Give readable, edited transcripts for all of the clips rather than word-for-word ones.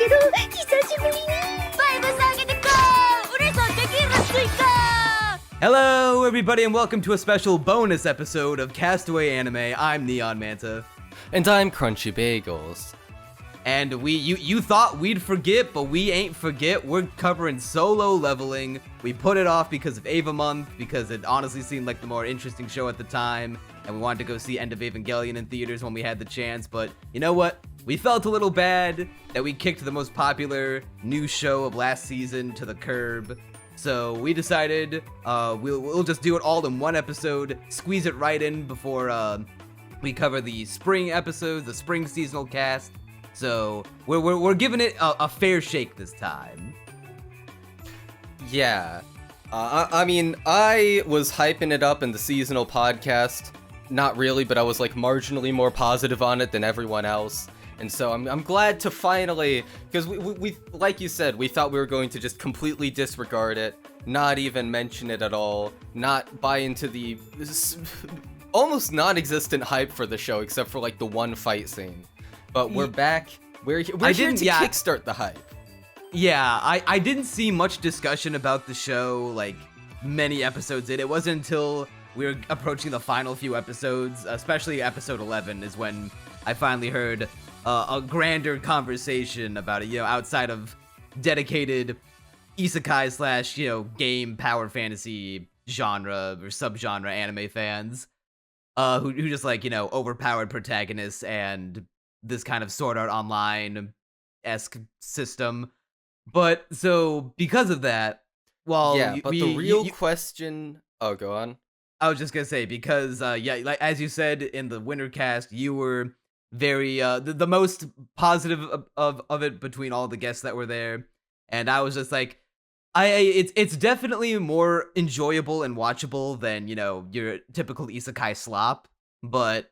けど久しぶりにバイブス上げてこう우리 선택이 있을까? Hello, everybody, and welcome to a special bonus episode of Castaway Anime. I'm Neon Manta. And I'm Crunchy Bagels. And you thought we'd forget, but we ain't forget. We're covering Solo Leveling. We put it off because of Eva Month, because it honestly seemed like the more interesting show at the time, and we wanted to go see End of Evangelion in theaters when we had the chance, but you know what? We felt a little bad that we kicked the most popular new show of last season to the curb. So we decided we'll just do it all in one episode, squeeze it right in before we cover the spring episodes, the spring seasonal cast. So we're giving it a fair shake this time. Yeah. I mean, I was hyping it up in the seasonal podcast. Not really, but I was like marginally more positive on it than everyone else. And so I'm glad to finally, because we like you said, we thought we were going to just completely disregard it, not even mention it at all, not buy into the almost non-existent hype for the show, except for like the one fight scene. But we're back. We're here to kickstart the hype. Yeah, I didn't see much discussion about the show, like, many episodes in. It wasn't until we were approaching the final few episodes, especially episode 11, is when I finally heard a grander conversation about it, outside of dedicated Isekai slash, game power fantasy genre or subgenre anime fans, who just like, overpowered protagonists and this kind of Sword Art Online-esque system. But so because of that, the real question. Oh, go on. I was just gonna say because like as you said in the winter cast, you were very the most positive of it between all the guests that were there, and I was just like, it's definitely more enjoyable and watchable than your typical isekai slop, but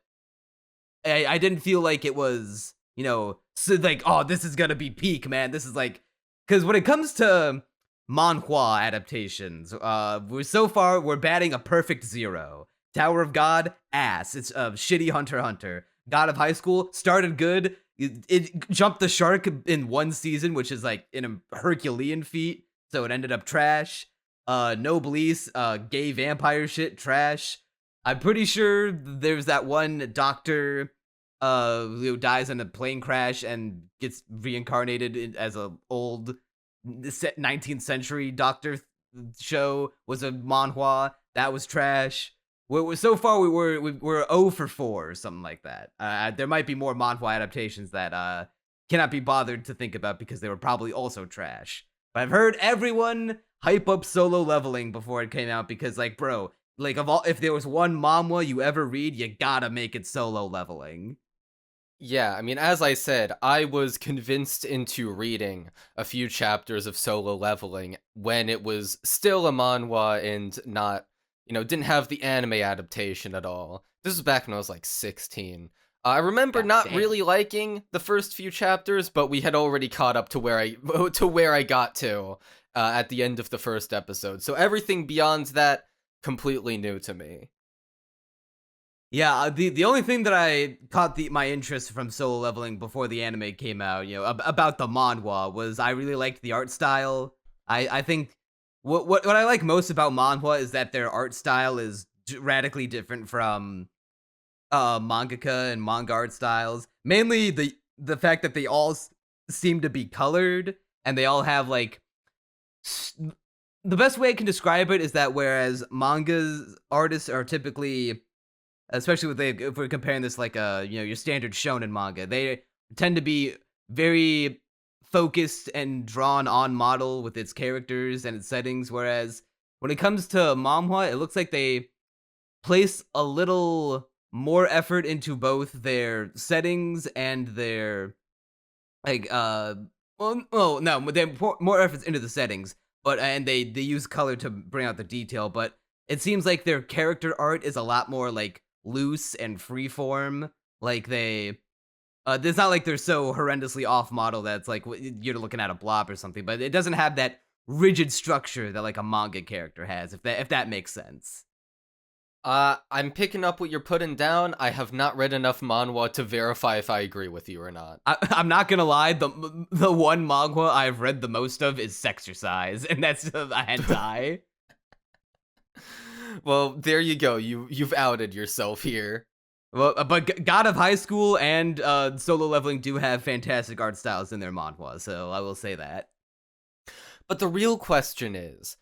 I didn't feel like it was so like, oh, this is gonna be peak, man. This is like, because when it comes to Manwha adaptations, we're batting a perfect 0. Tower of God, ass. It's shitty Hunter x Hunter. God of High School started good. It jumped the shark in one season, which is like in a Herculean feat, so it ended up trash. Noblesse, gay vampire shit, trash. I'm pretty sure there's that one doctor who dies in a plane crash and gets reincarnated as a old 19th century doctor show, was a manhwa. That was trash. So far we're 0 for 4 or something like that. There might be more manhwa adaptations that cannot be bothered to think about because they were probably also trash. But I've heard everyone hype up Solo Leveling before it came out because, like, bro, like, if there was one manhwa you ever read, you gotta make it Solo Leveling. Yeah, I mean, as I said, I was convinced into reading a few chapters of Solo Leveling when it was still a manhwa and not, didn't have the anime adaptation at all. This was back when I was like 16. I remember not really liking the first few chapters, but we had already caught up to where I got to at the end of the first episode. So everything beyond that, completely new to me. Yeah, the only thing that I caught my interest from Solo Leveling before the anime came out, about the manhwa, was I really liked the art style. I think what I like most about manhwa is that their art style is radically different from mangaka and manga art styles. Mainly the fact that they all seem to be colored, and they all have like the best way I can describe it is that whereas manga's artists are typically, especially if we're comparing this like your standard shonen manga, they tend to be very focused and drawn on model with its characters and its settings, whereas when it comes to manhwa, it looks like they place a little more effort into both their settings and their like they pour more efforts into the settings, but and they use color to bring out the detail, but it seems like their character art is a lot more like loose and freeform. Like it's not like they're so horrendously off model that it's like you're looking at a blob or something, but it doesn't have that rigid structure that like a manga character has, if that makes sense. I'm picking up what you're putting down. I have not read enough manhwa to verify if I agree with you or not. I'm not gonna lie, the one manhwa I've read the most of is Sexercise, and that's a hentai. Well, there you go. You've outed yourself here. Well, but God of High School and Solo Leveling do have fantastic art styles in their manhwa, so I will say that. But the real question is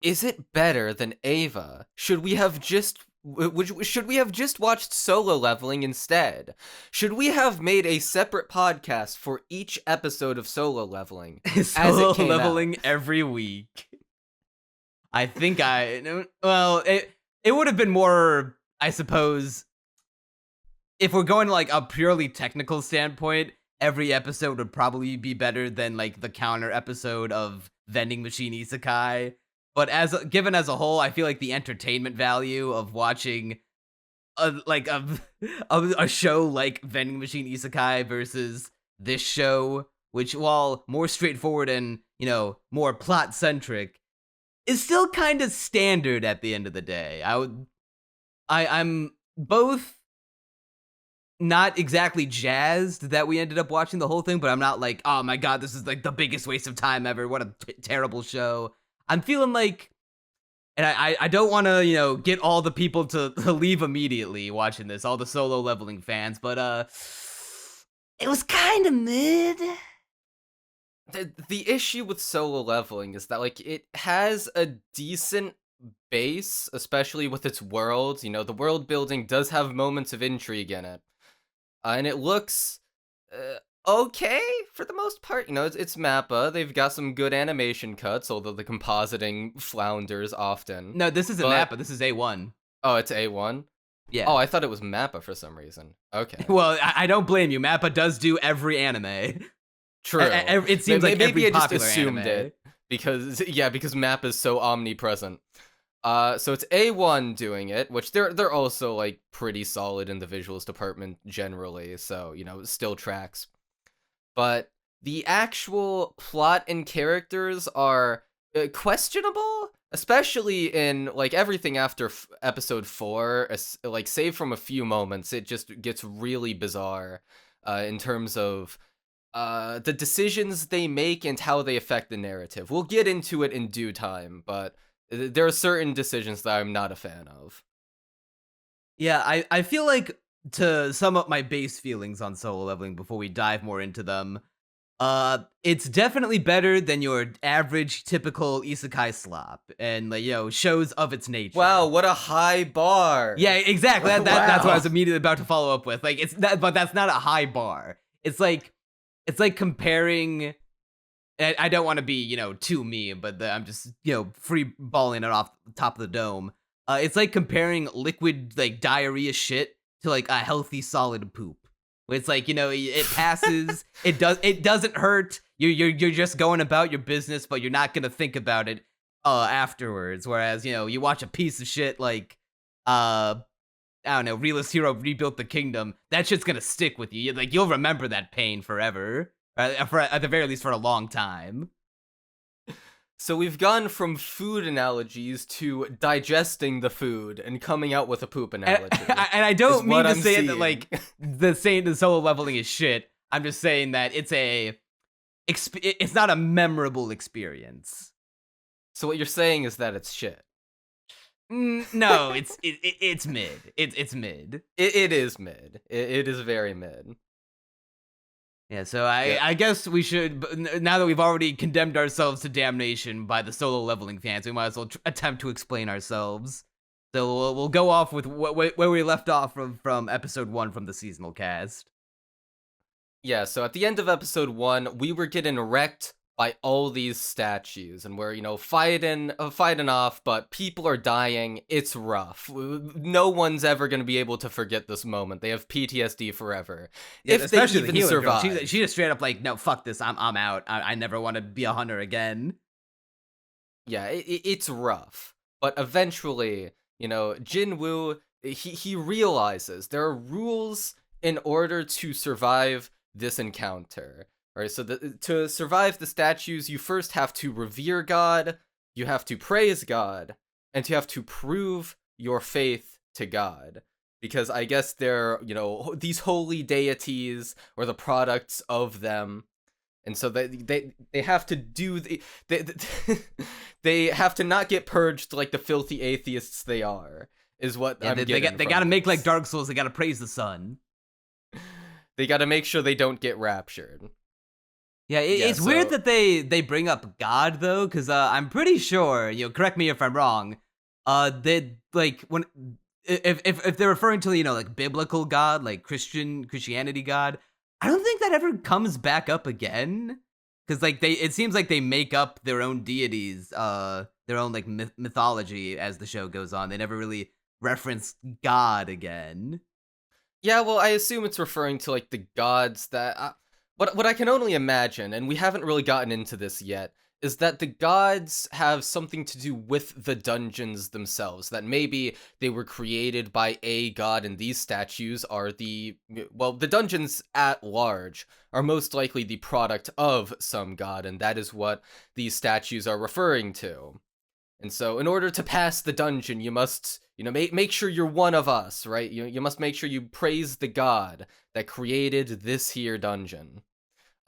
it better than Eva? Should we have just watched Solo Leveling instead? Should we have made a separate podcast for each episode of Solo Leveling Solo Leveling every week? I think it would have been more, I suppose, if we're going to like a purely technical standpoint, every episode would probably be better than like the counter episode of Vending Machine Isekai. But given as a whole, I feel like the entertainment value of watching a show like Vending Machine Isekai versus this show, which while more straightforward and, more plot centric, is still kind of standard at the end of the day. I'm both not exactly jazzed that we ended up watching the whole thing, but I'm not like, oh my god, this is like the biggest waste of time ever. What a terrible show. I'm feeling like, and I don't want to, get all the people to leave immediately watching this, all the Solo Leveling fans, but it was kind of mid. The issue with Solo Leveling is that, like, it has a decent base, especially with its world. The world building does have moments of intrigue in it. And it looks okay for the most part. It's MAPPA. They've got some good animation cuts, although the compositing flounders often. No, this isn't MAPPA. This is A1. Oh, it's A1? Yeah. Oh, I thought it was MAPPA for some reason. Okay. Well, I don't blame you. MAPPA does do every anime. True. It seems like maybe every I just popular assumed anime. it because MAPPA is so omnipresent. So it's A1 doing it, which they're also like pretty solid in the visuals department generally, so still tracks. But the actual plot and characters are questionable, especially in like everything after episode 4, like save from a few moments, it just gets really bizarre in terms of the decisions they make and how they affect the narrative. We'll get into it in due time, but there are certain decisions that I'm not a fan of. Yeah, I feel like, to sum up my base feelings on Solo Leveling before we dive more into them, it's definitely better than your average typical isekai slop and shows of its nature. Wow, what a high bar. Yeah, exactly. Wow. That's what I was immediately about to follow up with. Like, but that's not a high bar. It's like comparing. I don't want to be, too mean, but I'm just, free balling it off the top of the dome. It's like comparing liquid, like, diarrhea shit to, like, a healthy, solid poop. It's like, it passes, it doesn't hurt, you're just going about your business, but you're not gonna think about it afterwards. Whereas, you watch a piece of shit like, I don't know, Realist Hero Rebuilt the Kingdom, that shit's gonna stick with you. Like, you'll remember that pain forever. At the very least, for a long time. So we've gone from food analogies to digesting the food and coming out with a poop analogy. And I don't mean to say that like the Solo Leveling is shit. I'm just saying that it's not a memorable experience. So what you're saying is that it's shit. No, it's mid. It's mid. It is mid. It is very mid. Yeah, so I guess we should, now that we've already condemned ourselves to damnation by the Solo Leveling fans, we might as well attempt to explain ourselves. So we'll go off with where we left off from episode 1 from the seasonal cast. Yeah, so at the end of episode 1, we were getting wrecked by all these statues, and we're, fighting off, but people are dying. It's rough. No one's ever going to be able to forget this moment. They have PTSD forever. Yeah, if they even the survive. Girl. She just straight up like, no, fuck this. I'm out. I never want to be a hunter again. Yeah, it's rough. But eventually, Jin-woo, he realizes there are rules in order to survive this encounter. Alright, so to survive the statues, you first have to revere God, you have to praise God, and you have to prove your faith to God. Because I guess they're, these holy deities or the products of them. And so they have to do they have to not get purged like the filthy atheists they are, is what I'm getting. They gotta make like Dark Souls. They gotta praise the sun. They gotta make sure they don't get raptured. Yeah, it's weird that they bring up God though, because I'm pretty sure, correct me if I'm wrong. They like when if they're referring to like biblical God, like Christianity God, I don't think that ever comes back up again. Because like it seems like they make up their own deities, their own like mythology as the show goes on. They never really reference God again. Yeah, well, I assume it's referring to like the gods that. What I can only imagine, and we haven't really gotten into this yet, is that the gods have something to do with the dungeons themselves. That maybe they were created by a god, and these statues are the dungeons at large are most likely the product of some god, and that is what these statues are referring to. And so, in order to pass the dungeon, you must, make sure you're one of us, right? You must make sure you praise the god that created this here dungeon.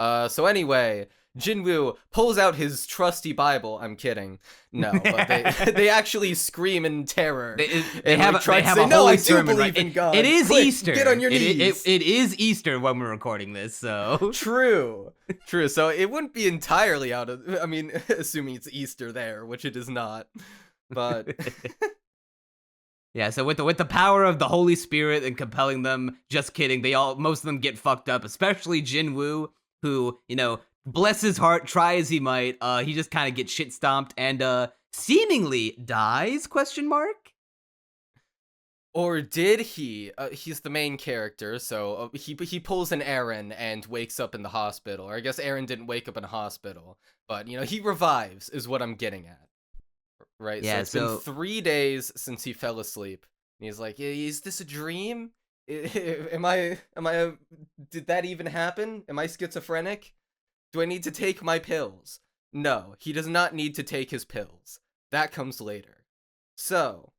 So anyway, Jin-woo pulls out his trusty Bible. I'm kidding. No, but they actually scream in terror. They have a holy sermon, right? In God. It is Quick, Easter. Get on your knees. It is Easter when we're recording this, so True. So it wouldn't be entirely out of. I mean, assuming it's Easter there, which it is not. But yeah. So with the power of the Holy Spirit and compelling them, just kidding. Most of them get fucked up, especially Jin-woo, who bless his heart, try as he might, he just kind of gets shit stomped and seemingly dies? ? Or did he? He's the main character, so he pulls an Eren and wakes up in the hospital. Or I guess Eren didn't wake up in a hospital, but he revives, is what I'm getting at. Right? Yeah. So it's been 3 days since he fell asleep, and he's like, "Is this a dream? Am I? Did that even happen? Am I schizophrenic? Do I need to take my pills?" No, he does not need to take his pills. That comes later. So,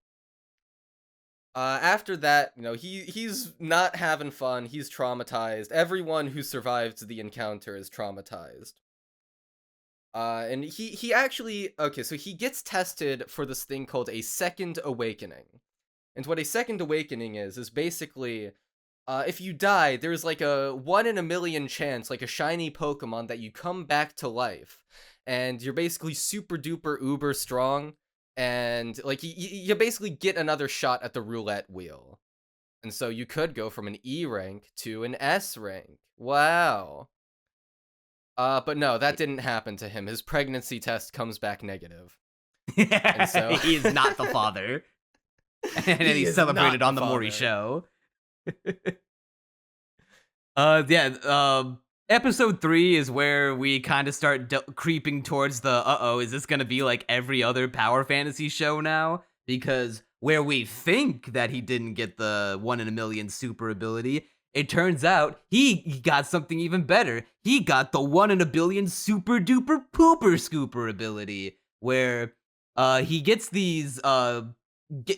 after that, he's not having fun. He's traumatized. Everyone who survived the encounter is traumatized. And he actually, okay, so he gets tested for this thing called a second awakening. And what a second awakening is basically, if you die, there's like a 1 in a million chance, like a shiny Pokemon, that you come back to life. And you're basically super duper uber strong. And like you basically get another shot at the roulette wheel. And so you could go from an E rank to an S rank. Wow. But no, that didn't happen to him. His pregnancy test comes back negative. And so he is not the father. And then he's celebrated on the Maury show. Episode 3 is where we kind of start creeping towards the is this gonna be like every other power fantasy show now? Because where we think that he didn't get the 1 in a million super ability, it turns out he got something even better. He got the 1 in a billion super duper pooper scooper ability, where he gets these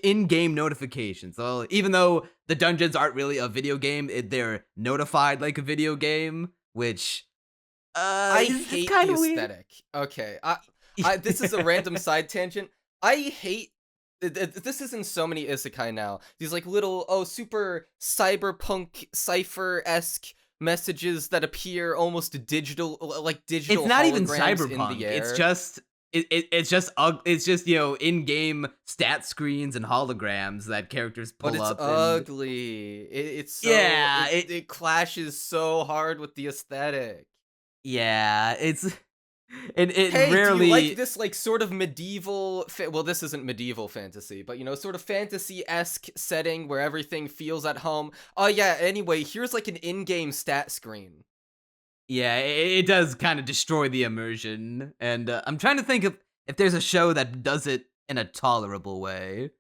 in-game notifications. So even though the dungeons aren't really a video game, they're notified like a video game, which I hate the aesthetic. Okay, this is a random side tangent. I hate this is in so many isekai now. These like little super cyberpunk cipher-esque messages that appear almost digital, like digital. It's not even cyberpunk. In the air. It's just in-game stat screens and holograms that characters pull up. But it's ugly. It's so, yeah. It clashes so hard with the aesthetic. Yeah, it's. It hey, rarely. Do you like this like sort of medieval? Well, this isn't medieval fantasy, but sort of fantasy-esque setting where everything feels at home. Oh yeah. Anyway, here's like an in-game stat screen. Yeah, it does kind of destroy the immersion, and I'm trying to think if there's a show that does it in a tolerable way.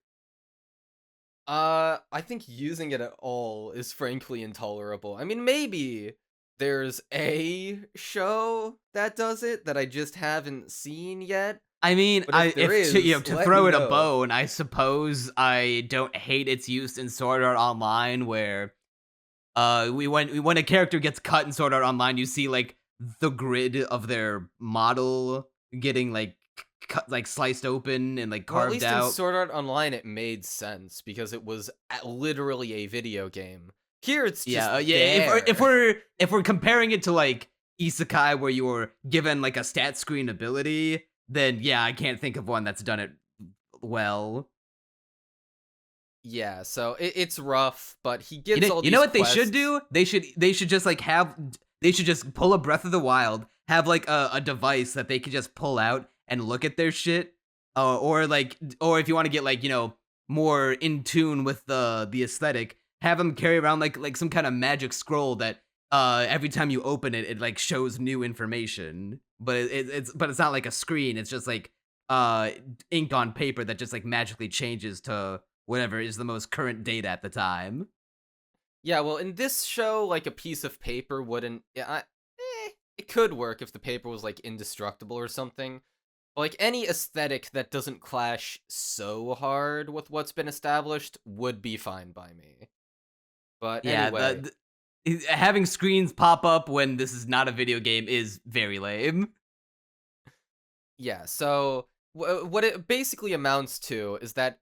I think using it at all is frankly intolerable. I mean, maybe there's a show that does it that I just haven't seen yet, I mean, But if there is, to let throw me it a know. bone, I suppose I don't hate its use in Sword Art Online, where when a character gets cut in Sword Art Online, you see like the grid of their model getting like cut, like sliced open and like Well, at carved least in out. Sword Art Online, it made sense because it was literally a video game. Here, it's just Yeah, yeah. there. If we're comparing it to like Isekai, where you were given like a stat screen ability, then yeah, I can't think of one that's done it well. Yeah, so it's rough, but he gets all You these know what quests. they should do? They should just like have they should just pull a Breath of the Wild, have like a device that they could just pull out and look at their shit, or if you want to get like more in tune with the aesthetic, have them carry around like some kind of magic scroll that every time you open it, it like shows new information, but it's not like a screen. It's just like ink on paper that just like magically changes to whatever is the most current data at the time. Yeah, well, in this show, like a piece of paper wouldn't. It could work if the paper was like indestructible or something. But, like any aesthetic that doesn't clash so hard with what's been established would be fine by me. But Yeah, anyway, having screens pop up when this is not a video game is very lame. yeah. So what it basically amounts to is that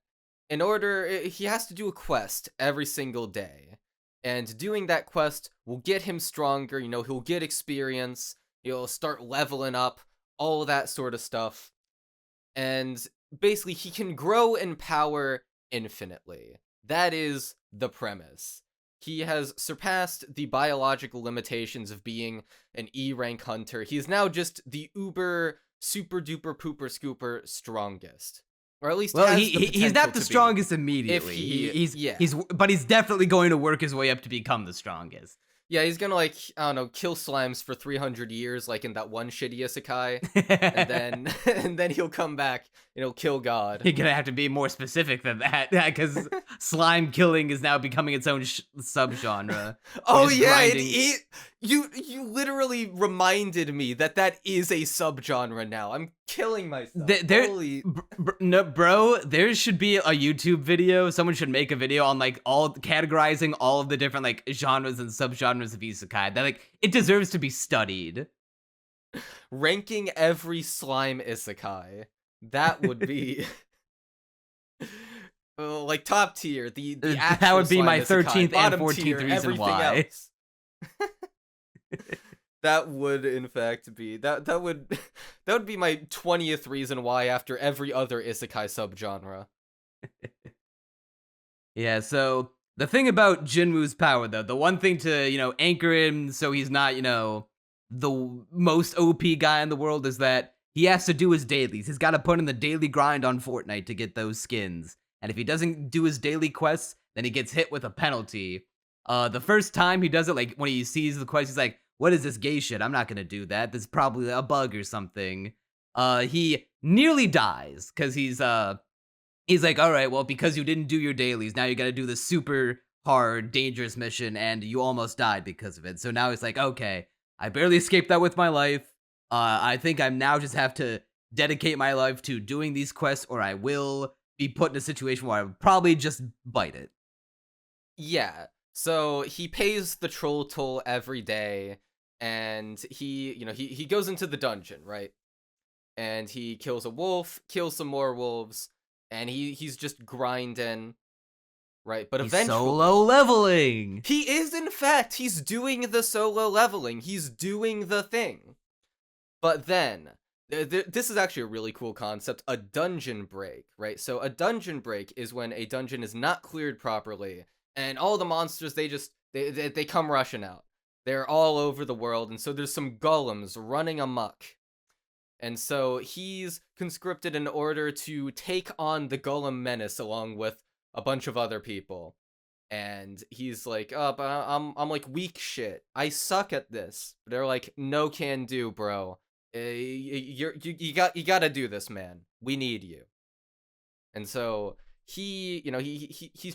he has to do a quest every single day. And doing that quest will get him stronger, he'll get experience, he'll start leveling up, all that sort of stuff. And basically, he can grow in power infinitely. That is the premise. He has surpassed the biological limitations of being an E rank hunter. He is now just the uber, super duper pooper scooper strongest. Or at least Well, has the he's potential not the to be. strongest immediately. But he's definitely going to work his way up to become the strongest. Yeah, he's gonna, like, I don't know, kill slimes for 300 years, like in that one shitty isekai, and then he'll come back and he'll kill God. You're gonna have to be more specific than that, because slime killing is now becoming its own subgenre. Oh just yeah, grinding- you literally reminded me that is a subgenre now. I'm killing myself. Holy... No, bro, there should be a YouTube video. Someone should make a video on like categorizing all of the different like genres and subgenres of isekai. That like it deserves to be studied. Ranking every slime isekai. That would be like top tier. The That would be my 13th and 14th reason why. Else. That would in fact be that would be my 20th reason why after every other isekai subgenre. Yeah, so the thing about Jin-woo's power though, the one thing to, anchor him so he's not, the most OP guy in the world is that he has to do his dailies. He's got to put in the daily grind on Fortnite to get those skins. And if he doesn't do his daily quests, then he gets hit with a penalty. The first time he does it, like when he sees the quest, he's like, what is this gay shit? I'm not gonna do that. This is probably a bug or something. He nearly dies because he's like, all right, well, because you didn't do your dailies, now you gotta do this super hard, dangerous mission, and you almost died because of it. So now he's like, okay, I barely escaped that with my life. I think I now just have to dedicate my life to doing these quests, or I will be put in a situation where I would probably just bite it. Yeah. So he pays the troll toll every day, and he goes into the dungeon, right? And he kills a wolf, kills some more wolves, and he's just grinding, right? But He's eventually, solo leveling. he is in fact he's doing the solo leveling. He's doing the thing. But then this is actually a really cool concept, a dungeon break, right? So a dungeon break is when a dungeon is not cleared properly, and all the monsters, they come rushing out. They're all over the world, and so there's some golems running amok. And so he's conscripted in order to take on the golem menace along with a bunch of other people. And he's like, oh, but I'm like weak shit. I suck at this. They're like, no can do, bro. You gotta do this, man. We need you. And so he's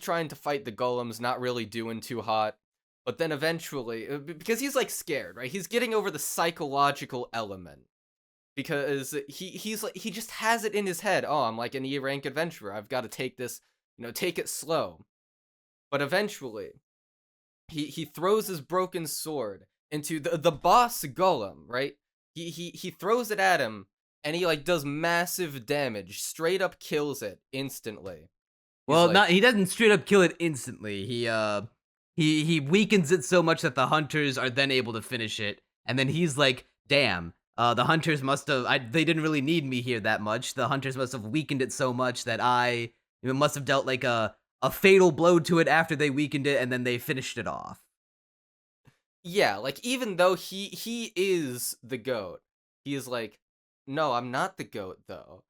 trying to fight the golems, not really doing too hot. But then eventually, because he's like scared, right? He's getting over the psychological element. because he just has it in his head. Oh, I'm like an E rank adventurer. I've got to take this, take it slow. But eventually, he throws his broken sword into the boss golem, right? He throws it at him, and he like does massive damage, straight up kills it instantly. Well, he doesn't straight up kill it instantly. He weakens it so much that the hunters are then able to finish it, and then he's like, "Damn, the hunters must have. They didn't really need me here that much. The hunters must have weakened it so much that it must have dealt like a fatal blow to it after they weakened it, and then they finished it off." Yeah, like even though he is the goat, he is like, "No, I'm not the goat though."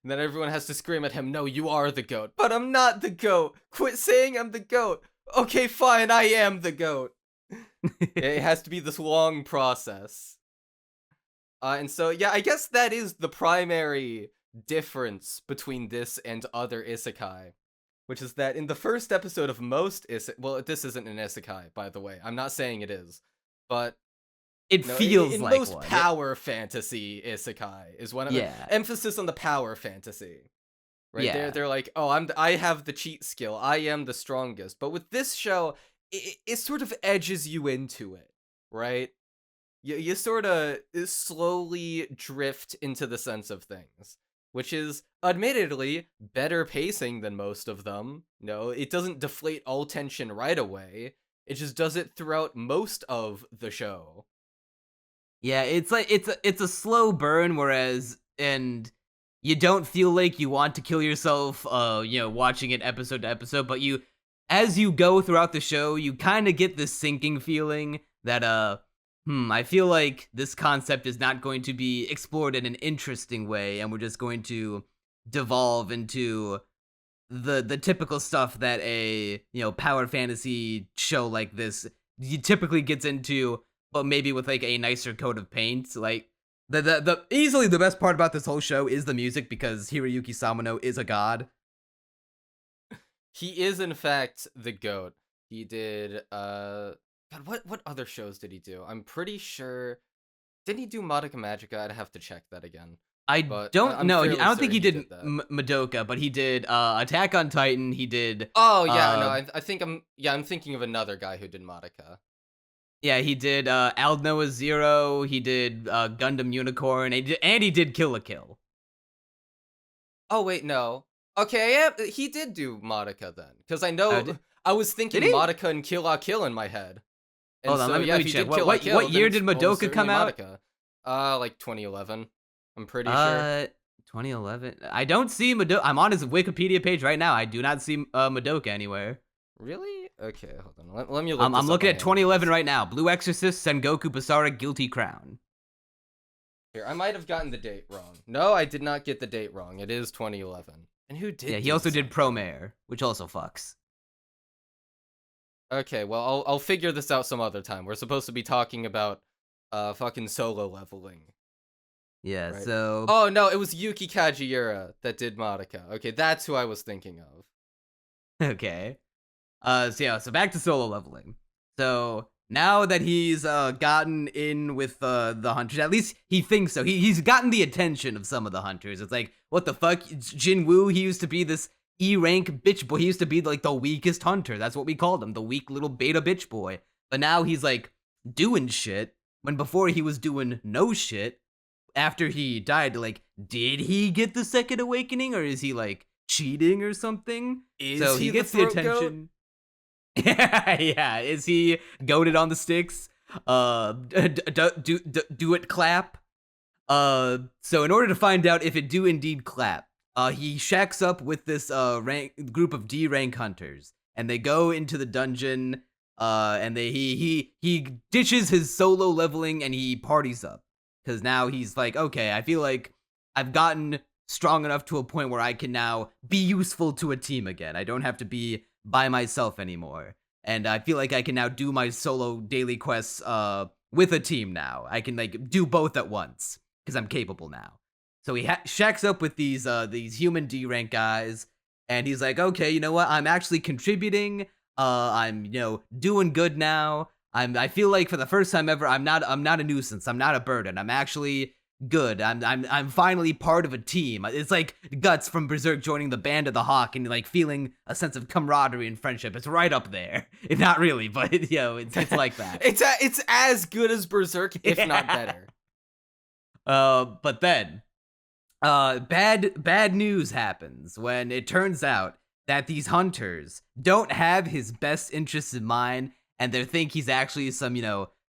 And then everyone has to scream at him, "No, you are the goat." "But I'm not the goat. Quit saying I'm the goat." "Okay, fine, I am the goat." It has to be this long process. And so, yeah, I guess that is the primary difference between this and other isekai, which is that in the first episode of most well, this isn't an isekai, by the way. I'm not saying it is, but it feels in like most one. power fantasy isekai is one of emphasis on the power fantasy. Right? Yeah. They're like, "Oh, I have the cheat skill. I am the strongest." But with this show, it sort of edges you into it, right? You sort of slowly drift into the sense of things, which is admittedly better pacing than most of them. It doesn't deflate all tension right away. It just does it throughout most of the show. Yeah, it's like it's a slow burn, and you don't feel like you want to kill yourself, watching it episode to episode, but as you go throughout the show, you kind of get this sinking feeling that, I feel like this concept is not going to be explored in an interesting way, and we're just going to devolve into the typical stuff that a, power fantasy show like this typically gets into, but maybe with like a nicer coat of paint. Like, the easily the best part about this whole show is the music, because Hiroyuki Sawano is a god. He is, in fact, the GOAT. He did, God, what other shows did he do? I'm pretty sure... Didn't he do Madoka Magica? I'd have to check that again. I don't think he did Madoka, but he did Attack on Titan. He did... Oh, yeah, no, I think I'm thinking of another guy who did Madoka. Yeah, he did Ald Noah Zero, he did Gundam Unicorn, and he did Kill la Kill. Oh, wait, no. Okay, yeah, he did do Madoka then, because I know I was thinking Madoka and Kill la Kill in my head. And hold on, let me check. What year did Madoka come out? Like 2011. I'm pretty sure. 2011. I don't see Madoka. I'm on his Wikipedia page right now. I do not see Madoka anywhere. Really? Okay, hold on. Let me look. I'm looking at 2011 right now. Blue Exorcist, Sengoku Basara, Guilty Crown. Here, I might have gotten the date wrong. No, I did not get the date wrong. It is 2011. And who did? Yeah, he also did Promare, which also fucks. Okay, well, I'll figure this out some other time. We're supposed to be talking about fucking solo leveling. Yeah, right? So... Oh, no, it was Yuki Kajiura that did Madoka. Okay, that's who I was thinking of. Okay. So back to solo leveling. So, now that he's gotten in with the hunters, at least he thinks so. He's gotten the attention of some of the hunters. It's like, what the fuck? Jin-woo, he used to be this E-rank bitch boy. He used to be like the weakest hunter. That's what we called him, the weak little beta bitch boy. But now he's like doing shit, when before he was doing no shit. After he died, like, did he get the second awakening, or is he like cheating or something? So he gets the attention. Yeah, is he goated on the sticks? Do it clap? So in order to find out if it do indeed clap, he shacks up with this group of D rank hunters, and they go into the dungeon. And he ditches his solo leveling and he parties up, because now he's like, okay, I feel like I've gotten strong enough to a point where I can now be useful to a team again. I don't have to be by myself anymore, and I feel like I can now do my solo daily quests with a team now. I can like do both at once because I'm capable now. So he shacks up with these human D rank guys, and he's like, okay, you know what? I'm actually contributing. I'm doing good now. I feel like for the first time ever, I'm not a nuisance. I'm not a burden. I'm actually good. I'm finally part of a team. It's like Guts from Berserk joining the Band of the Hawk and like feeling a sense of camaraderie and friendship. It's right up there. Not really, but it's like that. It's as good as Berserk, if not better. But then, bad news happens when it turns out that these hunters don't have his best interests in mind, and they think he's actually some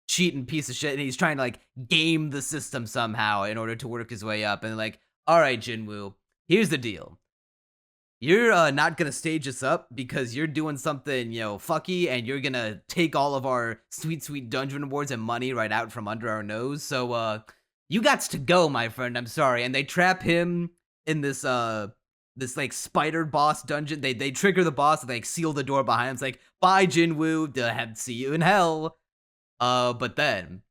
cheating piece of shit, and he's trying to like game the system somehow in order to work his way up. And like, all right, Jin-woo, here's the deal. You're not gonna stage us up because you're doing something, fucky, and you're gonna take all of our sweet dungeon rewards and money right out from under our nose. So, you gots to go, my friend. I'm sorry. And they trap him in this like spider boss dungeon. They trigger the boss and they like, seal the door behind him. It's like, bye, Jin-woo. See you in hell. But then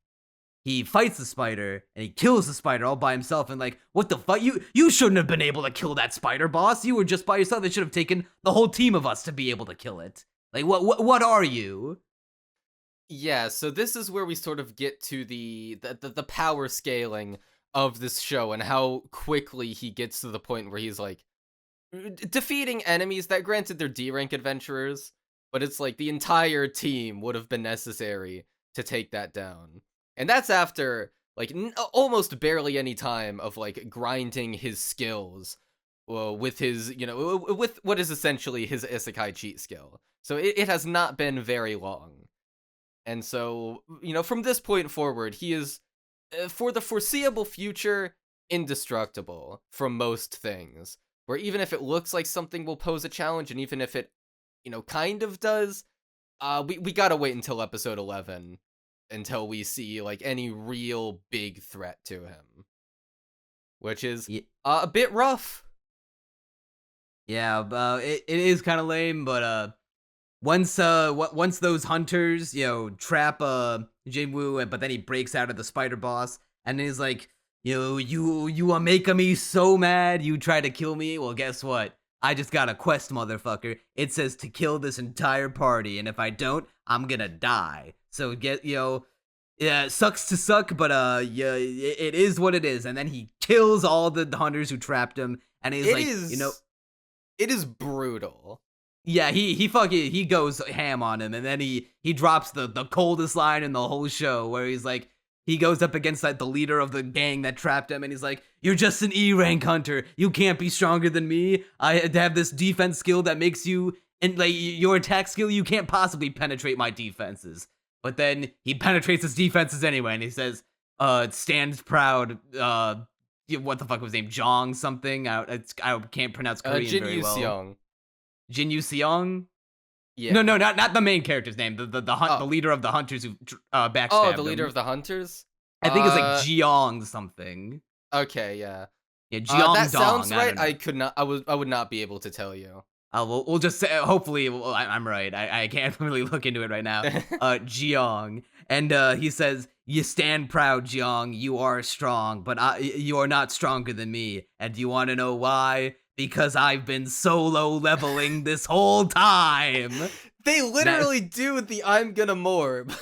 he fights the spider and he kills the spider all by himself. And like, what the fuck? You shouldn't have been able to kill that spider, boss. You were just by yourself. They should have taken the whole team of us to be able to kill it. Like, what are you? Yeah, so this is where we sort of get to the power scaling of this show and how quickly he gets to the point where he's like defeating enemies that, granted, they're D-rank adventurers, but it's like the entire team would have been necessary to take that down. And that's after like almost barely any time of like grinding his skills with his, with what is essentially his Isekai cheat skill. So it has not been very long. And so, from this point forward, he is, for the foreseeable future, indestructible from most things. Where even if it looks like something will pose a challenge, and even if it, kind of does, we gotta wait until episode 11 until we see, like, any real big threat to him. Which is a bit rough. Yeah, it is kind of lame, but once those hunters, trap Jin-woo, but then he breaks out of the spider boss, and he's like, you are making me so mad. You try to kill me. Well, guess what? I just got a quest, motherfucker. It says to kill this entire party, and if I don't, I'm gonna die. So yeah, sucks to suck, but yeah, it is what it is. And then he kills all the hunters who trapped him, and he's it is brutal. Yeah, he goes ham on him, and then he drops the coldest line in the whole show, where he's like, he goes up against like the leader of the gang that trapped him, and he's like, "You're just an E-rank hunter. You can't be stronger than me. I have this defense skill that makes you, and like your attack skill, you can't possibly penetrate my defenses." But then he penetrates his defenses anyway, and he says, "Stand proud." What the fuck was his name? Jong something. I can't pronounce Korean very well. Jin-woo. Yeah. No, not the main character's name. The leader of the hunters who backstabbed Oh, the leader him. of the hunters? I think it's like Jeong something. Okay, yeah. Yeah, Jeong that Dong. sounds right. I would not be able to tell you. We'll just say, hopefully, I'm right. I can't really look into it right now. Jeong. And he says, "You stand proud, Jeong. You are strong, but you are not stronger than me. And do you want to know why? Because I've been solo leveling this whole time." They literally do the "I'm gonna morb."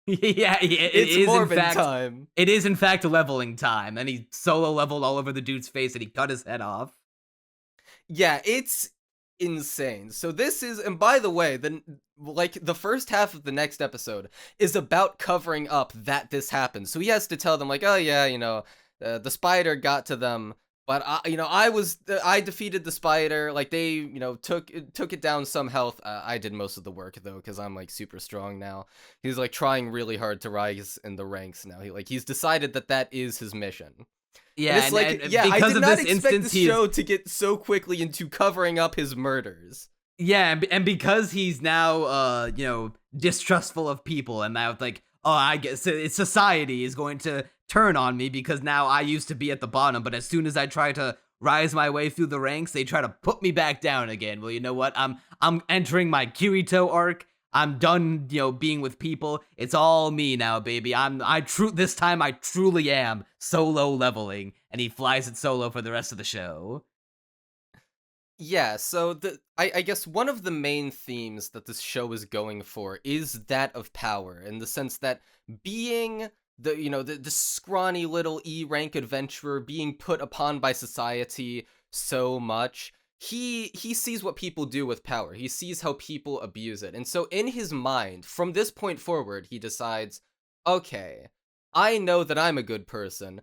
Yeah, it's is morbid in fact time. It is in fact leveling time, and he solo leveled all over the dude's face, and he cut his head off. Yeah, it's insane. So this is, and by the way, the first half of the next episode is about covering up that this happened. So he has to tell them like, "Oh yeah, the spider got to them. But I defeated the spider. Like they, took it down some health. I did most of the work though, because I'm like super strong now." He's like trying really hard to rise in the ranks now. He's decided that is his mission. Yeah, and I did not expect the show to get so quickly into covering up his murders. Yeah, and because he's now distrustful of people, and now like, oh, I guess society is going to turn on me because now I used to be at the bottom, but as soon as I try to rise my way through the ranks, they try to put me back down again. Well, you know what? I'm entering my Kirito arc. I'm done, being with people. It's all me now, baby. This time I truly am solo leveling, and he flies it solo for the rest of the show. Yeah, so I guess one of the main themes that this show is going for is that of power, in the sense that being the scrawny little E-rank adventurer being put upon by society so much. He sees what people do with power. He sees how people abuse it. And so in his mind, from this point forward, he decides, okay, I know that I'm a good person.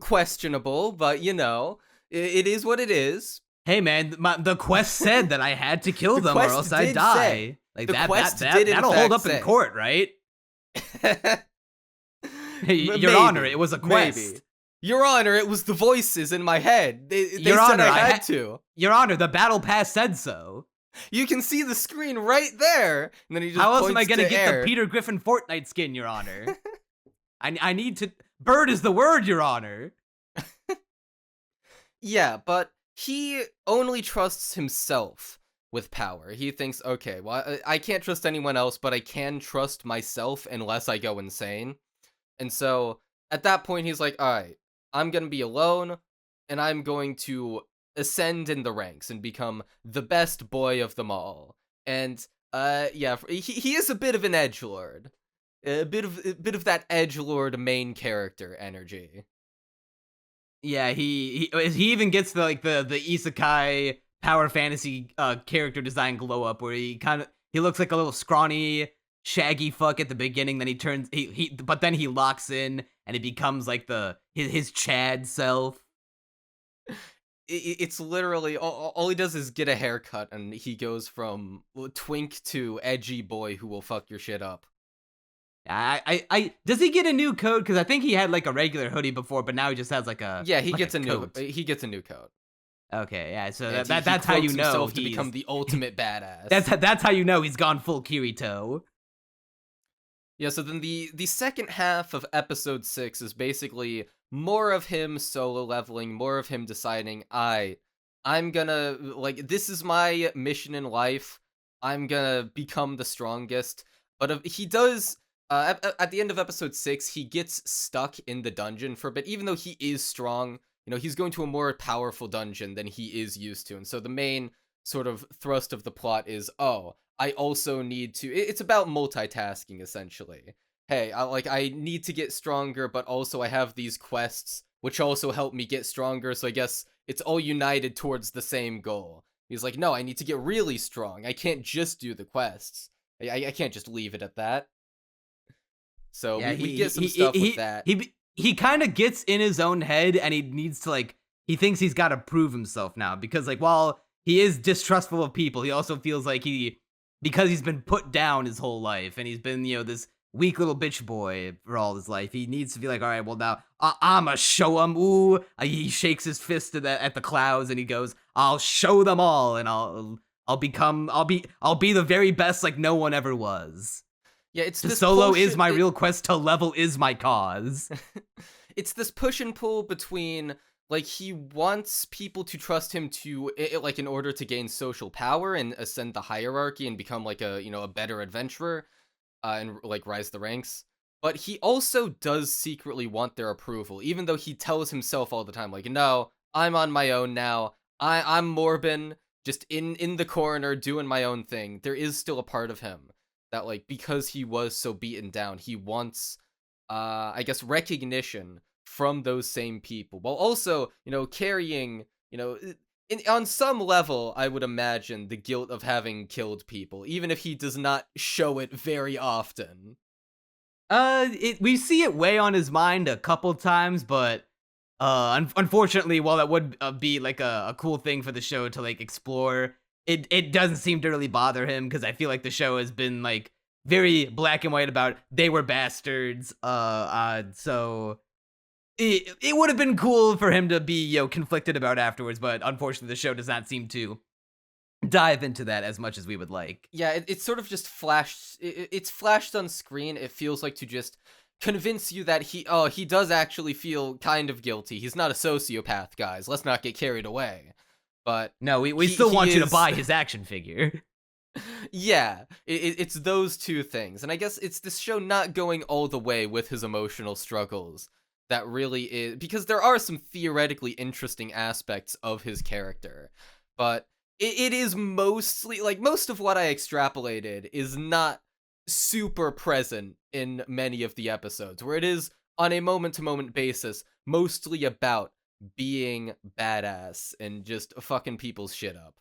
Questionable, but it is what it is. Hey man, the quest said that I had to kill them or else I'd die. Like that'll hold up in court, right? Your Honor, it was a quest. Maybe. Your Honor, it was the voices in my head. They Your said Honor, I had to. Your Honor, the battle pass said so. You can see the screen right there. And then he just How else points am I gonna to get air. the Peter Griffin Fortnite skin, Your Honor? I need to. Bird is the word, Your Honor. Yeah, but he only trusts himself with power. He thinks, okay, well, I can't trust anyone else, but I can trust myself unless I go insane. And so at that point, he's like, all right, I'm going to be alone, and I'm going to ascend in the ranks and become the best boy of them all. And yeah, he is a bit of an edgelord. A bit of that edgelord main character energy. Yeah, he even gets the isekai power fantasy character design glow up where he looks like a little scrawny shaggy fuck at the beginning, then he turns but then he locks in and he becomes like his Chad self. It's literally all he does is get a haircut and he goes from twink to edgy boy who will fuck your shit up. Does he get a new coat? Because I think he had like a regular hoodie before, but now he just has like a he gets a new coat. Okay, yeah, so And that's how you know he's to become the ultimate badass. That's how you know he's gone full Kirito. Yeah, so then the second half of episode 6 is basically more of him solo leveling, more of him deciding, I'm gonna, this is my mission in life, I'm gonna become the strongest. But he does, at the end of episode 6, he gets stuck in the dungeon for a bit, even though he is strong. He's going to a more powerful dungeon than he is used to. And so the main sort of thrust of the plot is, I also need to, it's about multitasking, essentially. Hey, I need to get stronger, but also I have these quests, which also help me get stronger, so I guess it's all united towards the same goal. He's like, no, I need to get really strong. I can't just do the quests. I can't just leave it at that. So yeah, we get some stuff with that. He kind of gets in his own head, and he needs to, he thinks he's got to prove himself now, because, while he is distrustful of people, he also feels like because he's been put down his whole life, and he's been, this weak little bitch boy for all his life, he needs to be like, all right, well, now, I'ma show him, ooh, he shakes his fist at the clouds, and he goes, I'll show them all, and I'll be the very best like no one ever was. Yeah, it's to solo is my real quest, to level is my cause. It's this push and pull between, he wants people to trust him to, in order to gain social power and ascend the hierarchy and become, a better adventurer, and, rise the ranks. But he also does secretly want their approval, even though he tells himself all the time, no, I'm on my own now. I'm Morbin, just in the corner, doing my own thing. There is still a part of him that, because he was so beaten down, he wants, I guess, recognition from those same people, while also, carrying, on some level, I would imagine, the guilt of having killed people, even if he does not show it very often. We see it weigh on his mind a couple times, but unfortunately, while that would be a cool thing for the show to explore, it doesn't seem to really bother him, because I feel like the show has been very black and white about they were bastards. So it would have been cool for him to be conflicted about afterwards, but unfortunately the show does not seem to dive into that as much as we would like. Yeah, it's sort of just flashed. It's flashed on screen. It feels like to just convince you that he does actually feel kind of guilty. He's not a sociopath, guys. Let's not get carried away. But no, we still want you to buy his action figure. Yeah, it's those two things. And I guess it's this show not going all the way with his emotional struggles that really is, because there are some theoretically interesting aspects of his character, but it is mostly, most of what I extrapolated is not super present in many of the episodes, where it is on a moment-to-moment basis, mostly about being badass and just fucking people's shit up.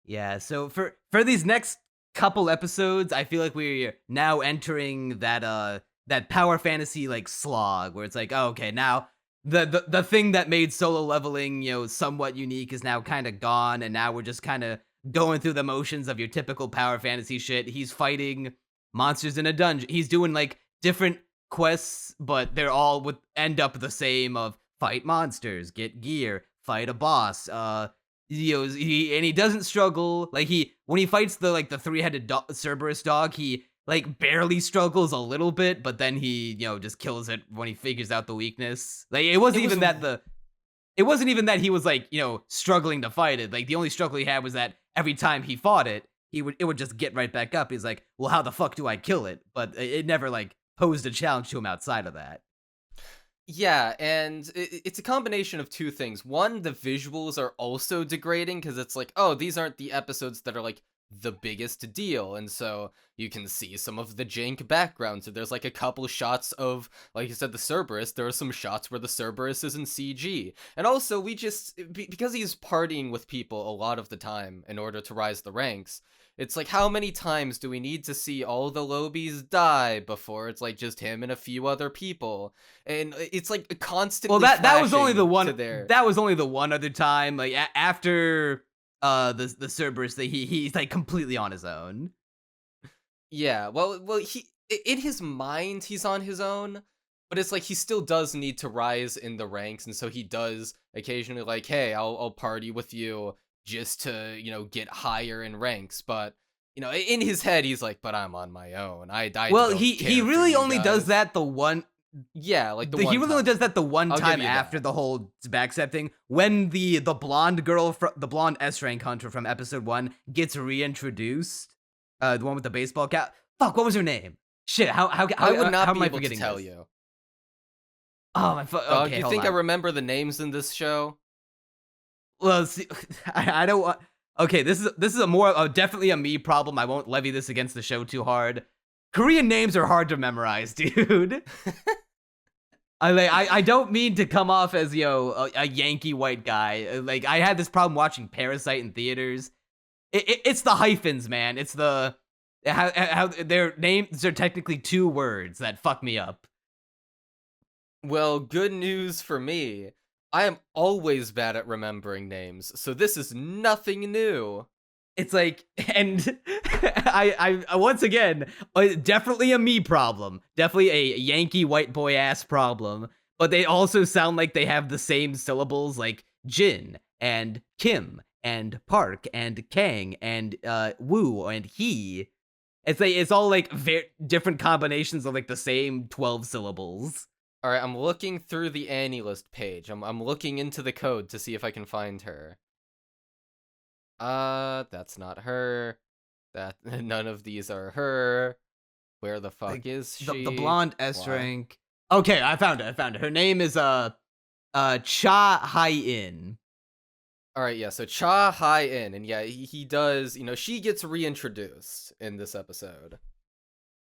Yeah, so for these next couple episodes, I feel like we're now entering that power fantasy like slog where it's like, oh, okay, now the thing that made solo leveling, somewhat unique is now kind of gone, and now we're just kind of going through the motions of your typical power fantasy shit. He's fighting monsters in a dungeon. He's doing like different quests, but they're all would end up the same of fight monsters, get gear, fight a boss, he doesn't struggle. Like when he fights the three-headed Cerberus dog, he like barely struggles a little bit, but then he just kills it when he figures out the weakness. Like it wasn't even that he was like struggling to fight it. Like the only struggle he had was that every time he fought it, it would just get right back up. He's like, well, how the fuck do I kill it? But it never like posed a challenge to him outside of that. Yeah, and it's a combination of two things. One, the visuals are also degrading because it's like, oh, these aren't the episodes that are like the biggest deal, and so you can see some of the jank background. So there's like a couple shots of, like you said, the Cerberus. There are some shots where the Cerberus is in CG, and also because he's partying with people a lot of the time in order to rise the ranks. It's like, how many times do we need to see all the Lobies die before it's like just him and a few other people? And it's like constantly. Well, that was only the one. There. That was only the one other time. Like after the Cerberus, that he's like completely on his own. Yeah, well, he in his mind he's on his own, but it's like he still does need to rise in the ranks, and so he does occasionally like, hey, I'll party with you just to get higher in ranks, but in his head he's like, but I'm on my own. I well, he really only does that the one. Yeah, like he really only does that the one time after the whole backstep thing, when the blonde girl, the blonde S rank hunter from episode 1 gets reintroduced, the one with the baseball cap. Fuck, what was her name? Shit, how I would not how be am I able to forgetting tell this? you. Oh my fuck. Okay, you hold think on. I remember the names in this show? Well, see, I don't want. Okay, this is a more definitely a me problem. I won't levy this against the show too hard. Korean names are hard to memorize, dude. I don't mean to come off as a Yankee white guy. Like I had this problem watching Parasite in theaters. It's the hyphens, man. It's the how their names are technically 2 words that fuck me up. Well, good news for me. I am always bad at remembering names, so this is nothing new. It's like, and I once again, definitely a me problem. Definitely a Yankee white boy ass problem. But they also sound like they have the same syllables, like Jin and Kim and Park and Kang and Woo and he. It's all like different combinations of like the same 12 syllables. All right, I'm looking through the Annie list page. I'm looking into the code to see if I can find her. That's not her. That none of these are her. Where the fuck is she? The blonde S rank. Okay, I found it. Her name is Hae-in. All right, yeah. So Hae-in, and yeah, he does. She gets reintroduced in this episode.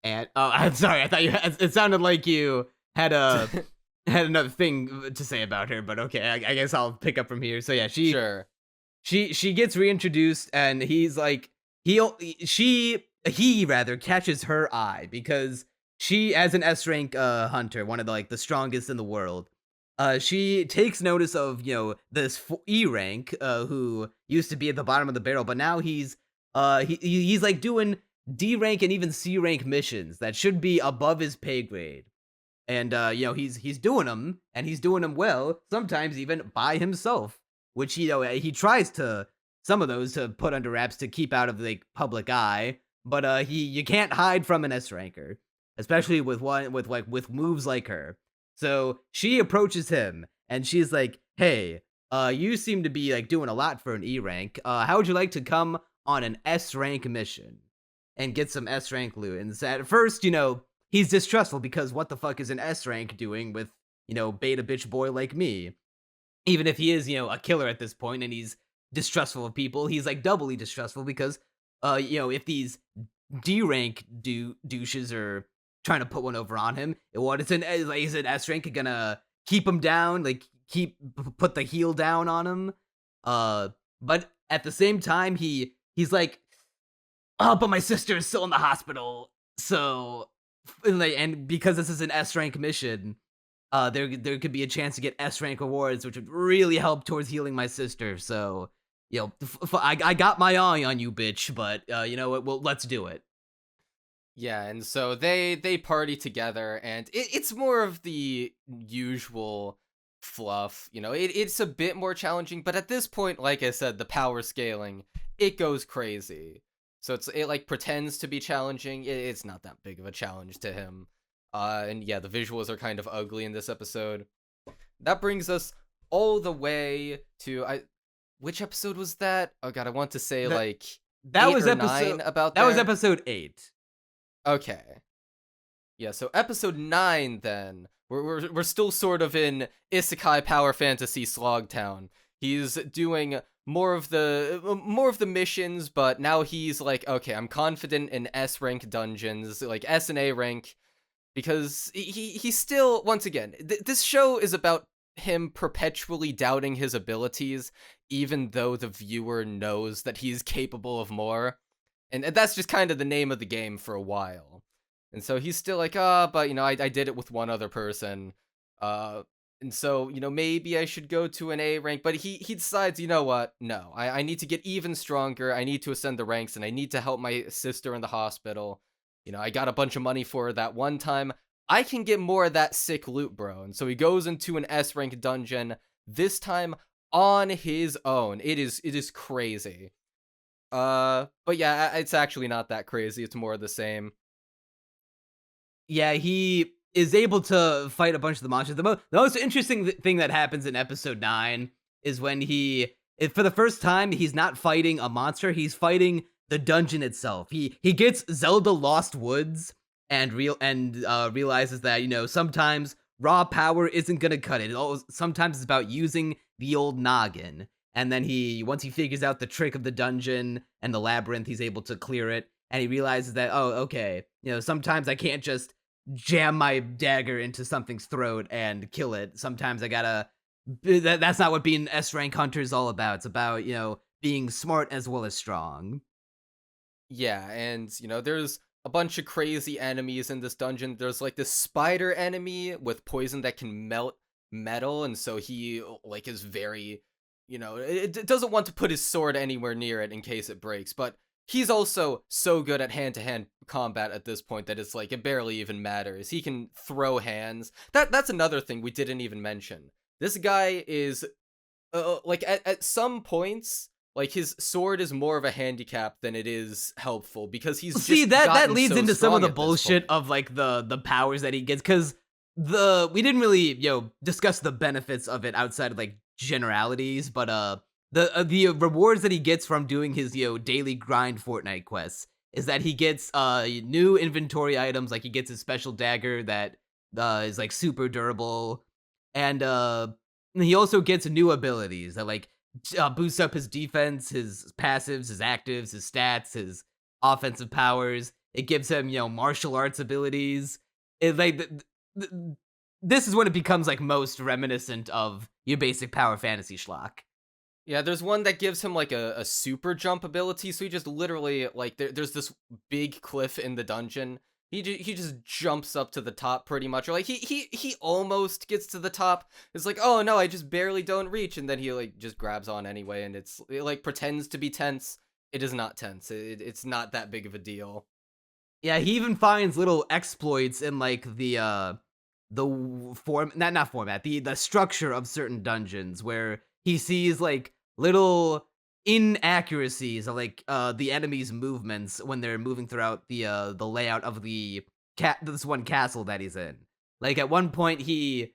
And I'm sorry. I thought it sounded like you had had another thing to say about her, but okay, I guess I'll pick up from here. So yeah, Sure. She gets reintroduced, and he's like he rather catches her eye because she, as an S rank hunter, one of the strongest in the world, she takes notice of this E rank who used to be at the bottom of the barrel, but now he's like doing D rank and even C rank missions that should be above his pay grade. And he's doing them, and he's doing them well, sometimes even by himself, which he tries to some of those to put under wraps to keep out of the public eye, but you can't hide from an S ranker, especially with moves like her. So she approaches him, and she's like, "Hey, you seem to be like doing a lot for an E rank. How would you like to come on an S rank mission and get some S rank loot?" And so at first, he's distrustful because what the fuck is an S rank doing with, beta bitch boy like me? Even if he is, a killer at this point and he's distrustful of people, he's like doubly distrustful because, if these D rank douches are trying to put one over on him. Is an S rank gonna keep him down, like put the heel down on him? But at the same time, he's like, oh, but my sister is still in the hospital, so and because this is an S rank mission, there could be a chance to get S rank awards, which would really help towards healing my sister. So, I got my eye on you, bitch, but you know what? Well, let's do it. Yeah, and so they party together, and it's more of the usual fluff. It's a bit more challenging, but at this point, like I said, the power scaling, it goes crazy. So it like pretends to be challenging. It's not that big of a challenge to him. And yeah, the visuals are kind of ugly in this episode. That brings us all the way to which episode was that? Oh god, I want to say that eight was or episode 9 about that was there. episode 8. Okay. Yeah, so episode 9 then. We're still sort of in Isekai Power Fantasy Slogtown. He's doing more of the missions, but now he's like, okay, I'm confident in S rank dungeons, like S and A rank, because he's still, once again, this show is about him perpetually doubting his abilities, even though the viewer knows that he's capable of more. And that's just kind of the name of the game for a while. And so he's still like, but, I did it with one other person. And so, maybe I should go to an A rank. But he decides, you know what? No, I need to get even stronger. I need to ascend the ranks, and I need to help my sister in the hospital. I got a bunch of money for her that one time. I can get more of that sick loot, bro. And so he goes into an S rank dungeon, this time on his own. It is crazy. But yeah, it's actually not that crazy. It's more of the same. Yeah, he is able to fight a bunch of the monsters. The most interesting thing that happens in episode 9 is when for the first time, he's not fighting a monster, he's fighting the dungeon itself. He gets Zelda Lost Woods and realizes that, sometimes raw power isn't gonna cut it. Sometimes it's about using the old noggin. And then once he figures out the trick of the dungeon and the labyrinth, he's able to clear it. And he realizes that, oh, okay, sometimes I can't just jam my dagger into something's throat and kill it. Sometimes I gotta. That's not what being S rank hunter is all about. It's about being smart as well as strong. Yeah, and there's a bunch of crazy enemies in this dungeon. There's like this spider enemy with poison that can melt metal, and so he is very. It doesn't want to put his sword anywhere near it in case it breaks, but he's also so good at hand-to-hand combat at this point that it's like it barely even matters. He can throw hands. That's another thing we didn't even mention. This guy is at some points, his sword is more of a handicap than it is helpful, because he's that leads so into some of the strong at this bullshit point. of the powers that he gets, because we didn't really discuss the benefits of it outside of generalities, but the rewards that he gets from doing his daily grind Fortnite quests is that he gets new inventory items, like he gets his special dagger that is super durable, and he also gets new abilities that boosts up his defense, his passives, his actives, his stats, his offensive powers. It gives him martial arts abilities. This is when it becomes most reminiscent of your basic power fantasy schlock. Yeah, there's one that gives him a super jump ability, so he just literally there's this big cliff in the dungeon. He just jumps up to the top pretty much, or he almost gets to the top. It's like, oh no, I just barely don't reach, and then he just grabs on anyway, and it pretends to be tense. It is not tense. It's not that big of a deal. Yeah, he even finds little exploits in the structure of certain dungeons, where he sees little inaccuracies of the enemy's movements when they're moving throughout the layout of this one castle that he's in. At one point he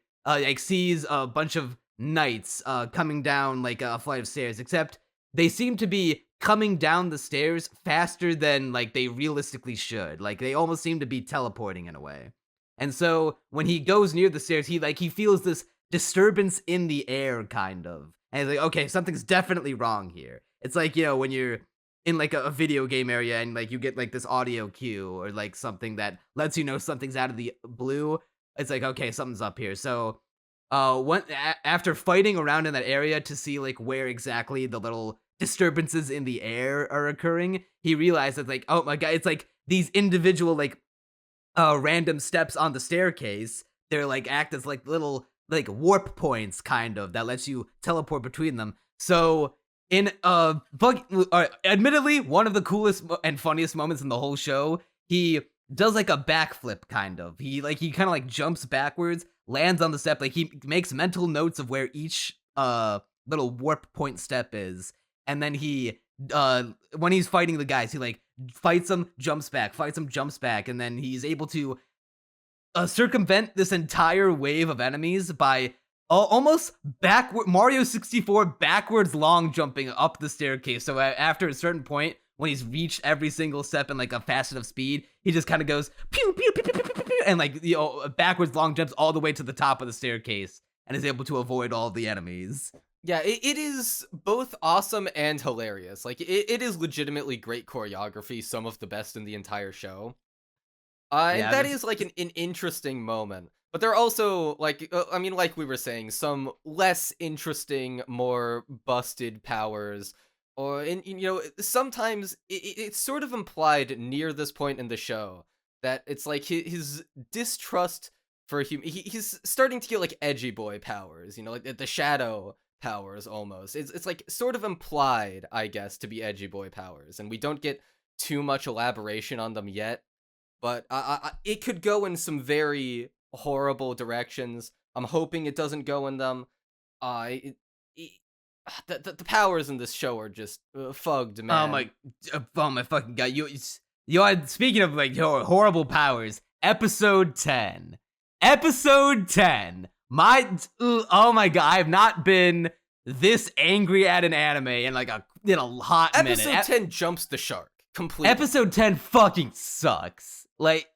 sees a bunch of knights coming down a flight of stairs, except they seem to be coming down the stairs faster than they realistically should. They almost seem to be teleporting in a way. And so when he goes near the stairs, he feels this disturbance in the air, kind of. And he's like, okay, something's definitely wrong here. It's when you're in like a video game area and like you get like this audio cue or like something that lets you know something's out of the blue, it's like, okay, something's up here. So after fighting around in that area to see like where exactly the little disturbances in the air are occurring, he realized that like, oh my god, it's like these individual like random steps on the staircase. They're like act as like little like warp points kind of that lets you teleport between them. So in admittedly one of the coolest and funniest moments in the whole show, he does like a backflip kind of. He kind of like jumps backwards, lands on the step, like he makes mental notes of where each little warp point step is, and then he when he's fighting the guys, he like fights them, jumps back, and then he's able to circumvent this entire wave of enemies by almost Mario 64 backwards long jumping up the staircase. So after a certain point, when he's reached every single step in like a fast enough speed, he just kind of goes pew, pew, pew, pew, pew, pew, pew, and like, you know, backwards long jumps all the way to the top of the staircase and is able to avoid all the enemies. Yeah, it is both awesome and hilarious. Like, it is legitimately great choreography, some of the best in the entire show. And that is like an interesting moment. But there are also, like, I mean, like we were saying, some less interesting, more busted powers. Or, you know, sometimes it's sort of implied near this point in the show that it's like his distrust for he's starting to get like edgy boy powers, you know, like the shadow powers almost. It's like sort of implied, I guess, to be edgy boy powers, and we don't get too much elaboration on them yet. But it could go in some very horrible directions. I'm hoping it doesn't go in them. The powers in this show are just fugged, man. Oh my fucking god! You speaking of like horrible powers. Episode 10. Oh my god! I have not been this angry at an anime in like a hot minute. Episode 10 jumps the shark completely. Episode 10 fucking sucks. Like,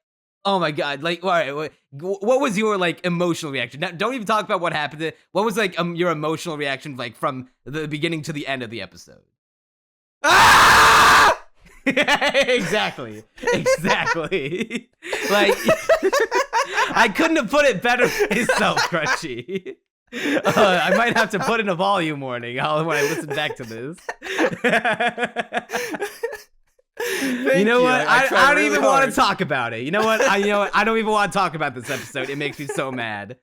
oh my god! Like, all right, what was your like emotional reaction? Now, don't even talk about what happened. What was like your emotional reaction like from the beginning to the end of the episode? Ah! Exactly. Like, I couldn't have put it better myself, Crunchy. I might have to put in a volume warning when I listen back to this. You know what? I don't really even want to talk about it. You know what? I don't even want to talk about this episode. It makes me so mad.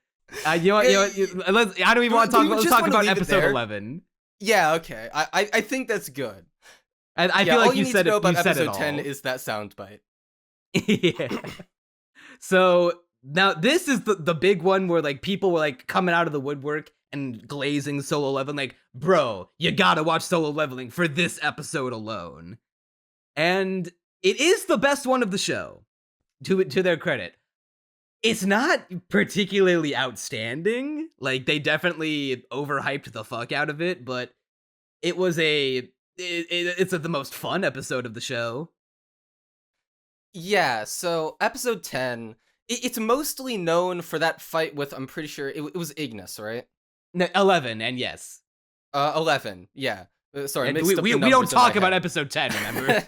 I don't even want to talk about. Let's talk about episode 11. Yeah. Okay. I think that's good. I feel like you said it. About you said episode it all. 10 is that soundbite. Yeah. So now this is the big one where like people were like coming out of the woodwork and glazing Solo Leveling. Like, bro, you gotta watch Solo Leveling for this episode alone. And it is the best one of the show, to their credit. It's not particularly outstanding. Like, they definitely overhyped the fuck out of it, but it was it's the most fun episode of the show. Yeah, so episode 10, it's mostly known for that fight with, I'm pretty sure, it was Ignis, right? No, 11, and yes. 11, yeah. Sorry, we don't talk about episode 10, remember?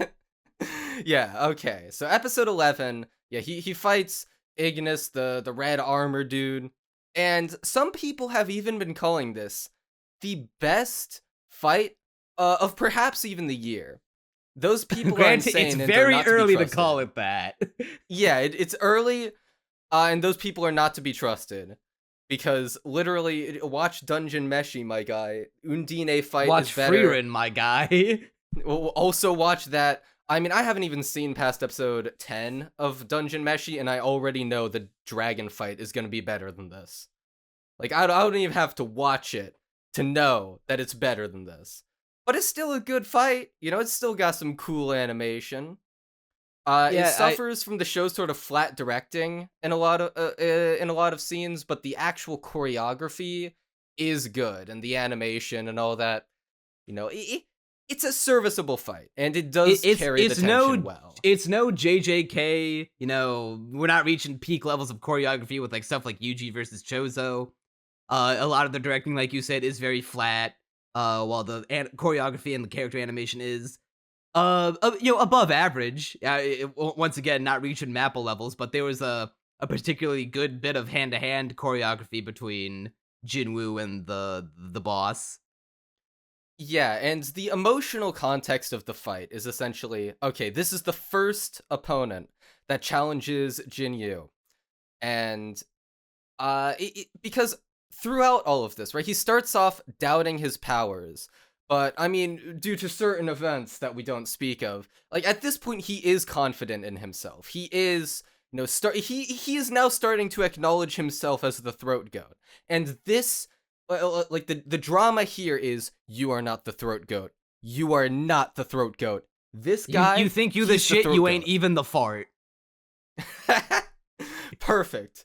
Yeah, okay. So episode 11, yeah, he fights Ignis, the red armor dude, and some people have even been calling this the best fight of perhaps even the year. Those people are insane. It's and very not early to to call it that. Yeah, it's early, and those people are not to be trusted. Because literally, watch Dungeon Meshi, my guy. Undine fight watch is better. Frieren, my guy. Also watch that. I mean, I haven't even seen past episode 10 of Dungeon Meshi, and I already know the dragon fight is going to be better than this. Like, I don't even have to watch it to know that it's better than this. But it's still a good fight. You know, it's still got some cool animation. It suffers from the show's sort of flat directing in a lot of scenes, but the actual choreography is good, and the animation and all that. You know, it's a serviceable fight, and it does carry the tension well. It's no JJK, you know, we're not reaching peak levels of choreography with like stuff like Yuji versus Chozo. A lot of the directing, like you said, is very flat, while the choreography and the character animation is Above average. Once again, not reaching Mappa levels, but there was a particularly good bit of hand-to-hand choreography between Jin-woo and the boss. Yeah, and the emotional context of the fight is essentially, okay, this is the first opponent that challenges Jin-yu. And because throughout all of this, right, he starts off doubting his powers, but I mean, due to certain events that we don't speak of, like at this point, he is confident in himself. He is, he is now starting to acknowledge himself as the throat goat, and this, like the drama here is, you are not the throat goat. You are not the throat goat. This guy, you think you the shit, you ain't even the fart. Perfect.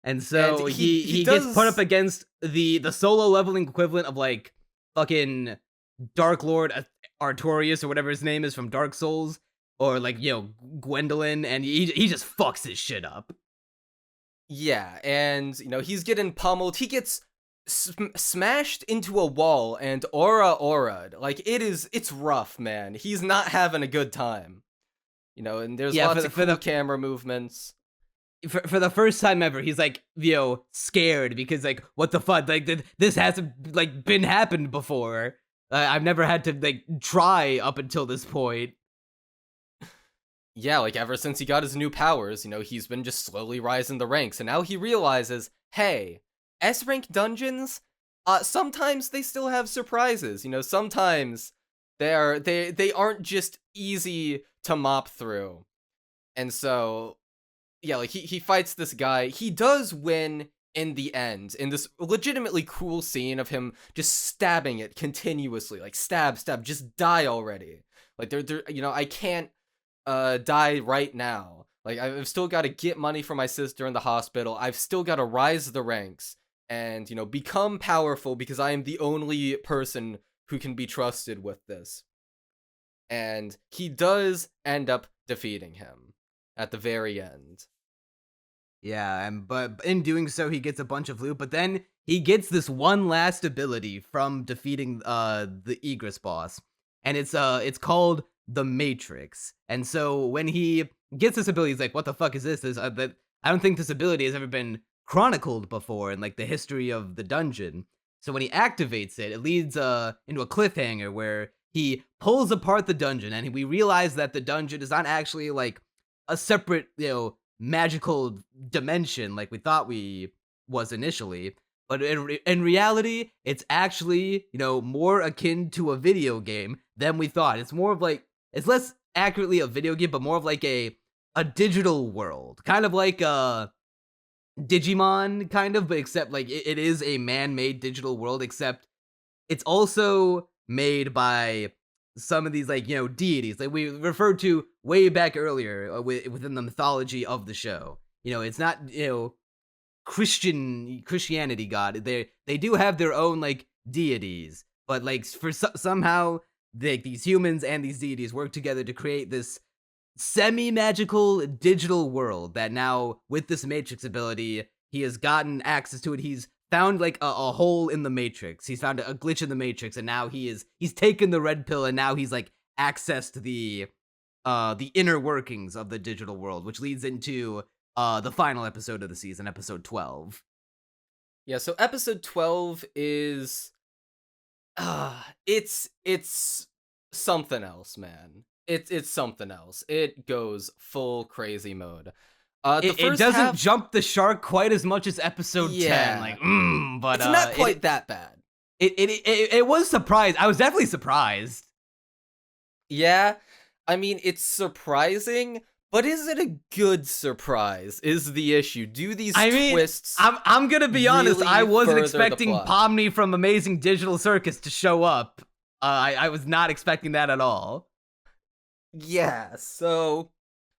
And so And he gets put up against the solo leveling equivalent of like fucking Dark Lord Artorias or whatever his name is from Dark Souls, or like, Gwendolyn, and he just fucks his shit up. Yeah, and he's getting pummeled. He gets smashed into a wall and aura'd. Like it's rough, man. He's not having a good time. And there's lots of cool camera movements. For the first time ever, he's like, scared because like, what the fuck? Like this hasn't like been happened before. I've never had to like try up until this point. Yeah, like ever since he got his new powers, he's been just slowly rising the ranks, and now he realizes, hey, S-rank dungeons, sometimes they still have surprises. Sometimes they aren't just easy to mop through. And so, yeah, like he fights this guy. He does win in the end, in this legitimately cool scene of him just stabbing it continuously, like stab, just die already. Like I can't die right now. Like I've still got to get money for my sister in the hospital. I've still got to rise the ranks and become powerful because I am the only person who can be trusted with this. And he does end up defeating him at the very end. Yeah, but in doing so, he gets a bunch of loot, but then he gets this one last ability from defeating the Igris boss, and it's called the Matrix. And so when he gets this ability, he's like, "What the fuck is this? I don't think this ability has ever been chronicled before in like the history of the dungeon." So when he activates it, it leads into a cliffhanger where he pulls apart the dungeon, and we realize that the dungeon is not actually like a separate, magical dimension like we thought we was initially, but in reality, it's actually, more akin to a video game than we thought. It's more of like, it's less accurately a video game, but more of like a digital world, kind of like Digimon, kind of, but except like it is a man-made digital world, except it's also made by some of these like deities like we referred to way back earlier within the mythology of the show. It's not Christianity god. They do have their own like deities, but like for somehow these humans and these deities work together to create this semi-magical digital world that now, with this Matrix ability, he has gotten access to it. He's found like a hole in the Matrix. He's found a glitch in the Matrix, and now he's taken the red pill, and now he's like accessed the inner workings of the digital world, which leads into the final episode of the season, episode 12. Yeah, so episode 12 is it's something else, man. It's something else. It goes full crazy mode. It doesn't jump the shark quite as much as episode 10, like, but it's not quite that bad. It was surprised. I was definitely surprised. Yeah, I mean, it's surprising, but is it a good surprise? Is the issue? Do these twists? I'm gonna be honest. really I wasn't further expecting the plot? Pomni from Amazing Digital Circus to show up. I was not expecting that at all. Yeah, so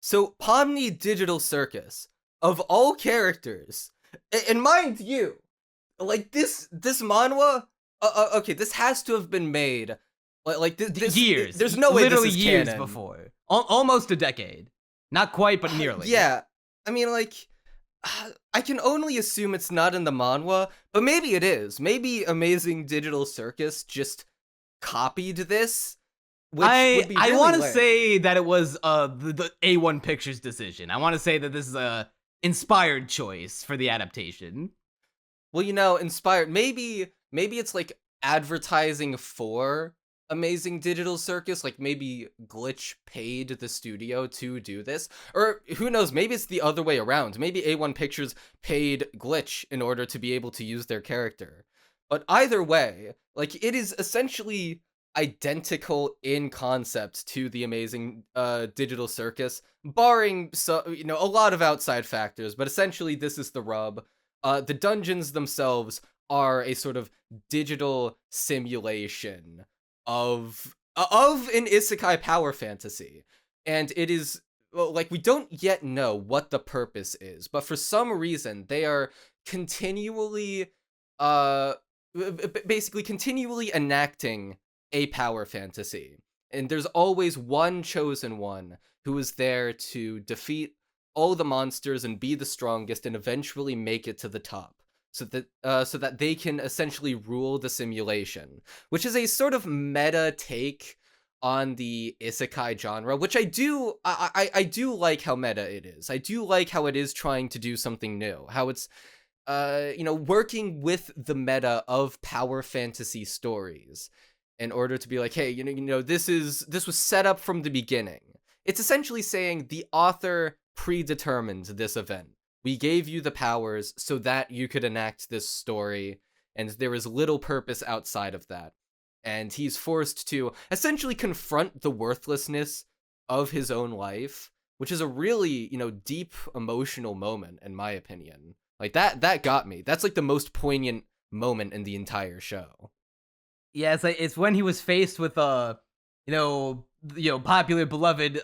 Pomni Digital Circus, of all characters, and mind you, like this manhwa, okay, this has to have been made like this years. There's no way literally this is years canon. before, almost a decade, not quite, but nearly. Yeah, I mean, like, I can only assume it's not in the manhwa, but maybe it is. Maybe Amazing Digital Circus just copied this which would be I really want to lame. say that it was the A1 Pictures decision. I want to say that this is a inspired choice for the adaptation. Well, inspired. Maybe it's like advertising for Amazing Digital Circus. Like maybe Glitch paid the studio to do this, or who knows? Maybe it's the other way around. Maybe A1 Pictures paid Glitch in order to be able to use their character. But either way, like it is essentially identical in concept to the Amazing Digital Circus, barring a lot of outside factors. But essentially, this is the rub. The dungeons themselves are a sort of digital simulation of an isekai power fantasy, and it is like we don't yet know what the purpose is, but for some reason they are continually basically continually enacting a power fantasy, and there's always one chosen one who is there to defeat all the monsters and be the strongest and eventually make it to the top, so that they can essentially rule the simulation, which is a sort of meta take on the isekai genre, which I do like how meta it is. I do like how it is trying to do something new, how it's working with the meta of power fantasy stories in order to be like, hey, this was set up from the beginning. It's essentially saying the author predetermined this event. We gave you the powers so that you could enact this story, and there is little purpose outside of that. And he's forced to essentially confront the worthlessness of his own life, which is a really, deep emotional moment, in my opinion. Like, that got me. That's, like, the most poignant moment in the entire show. Yeah, it's when he was faced with popular beloved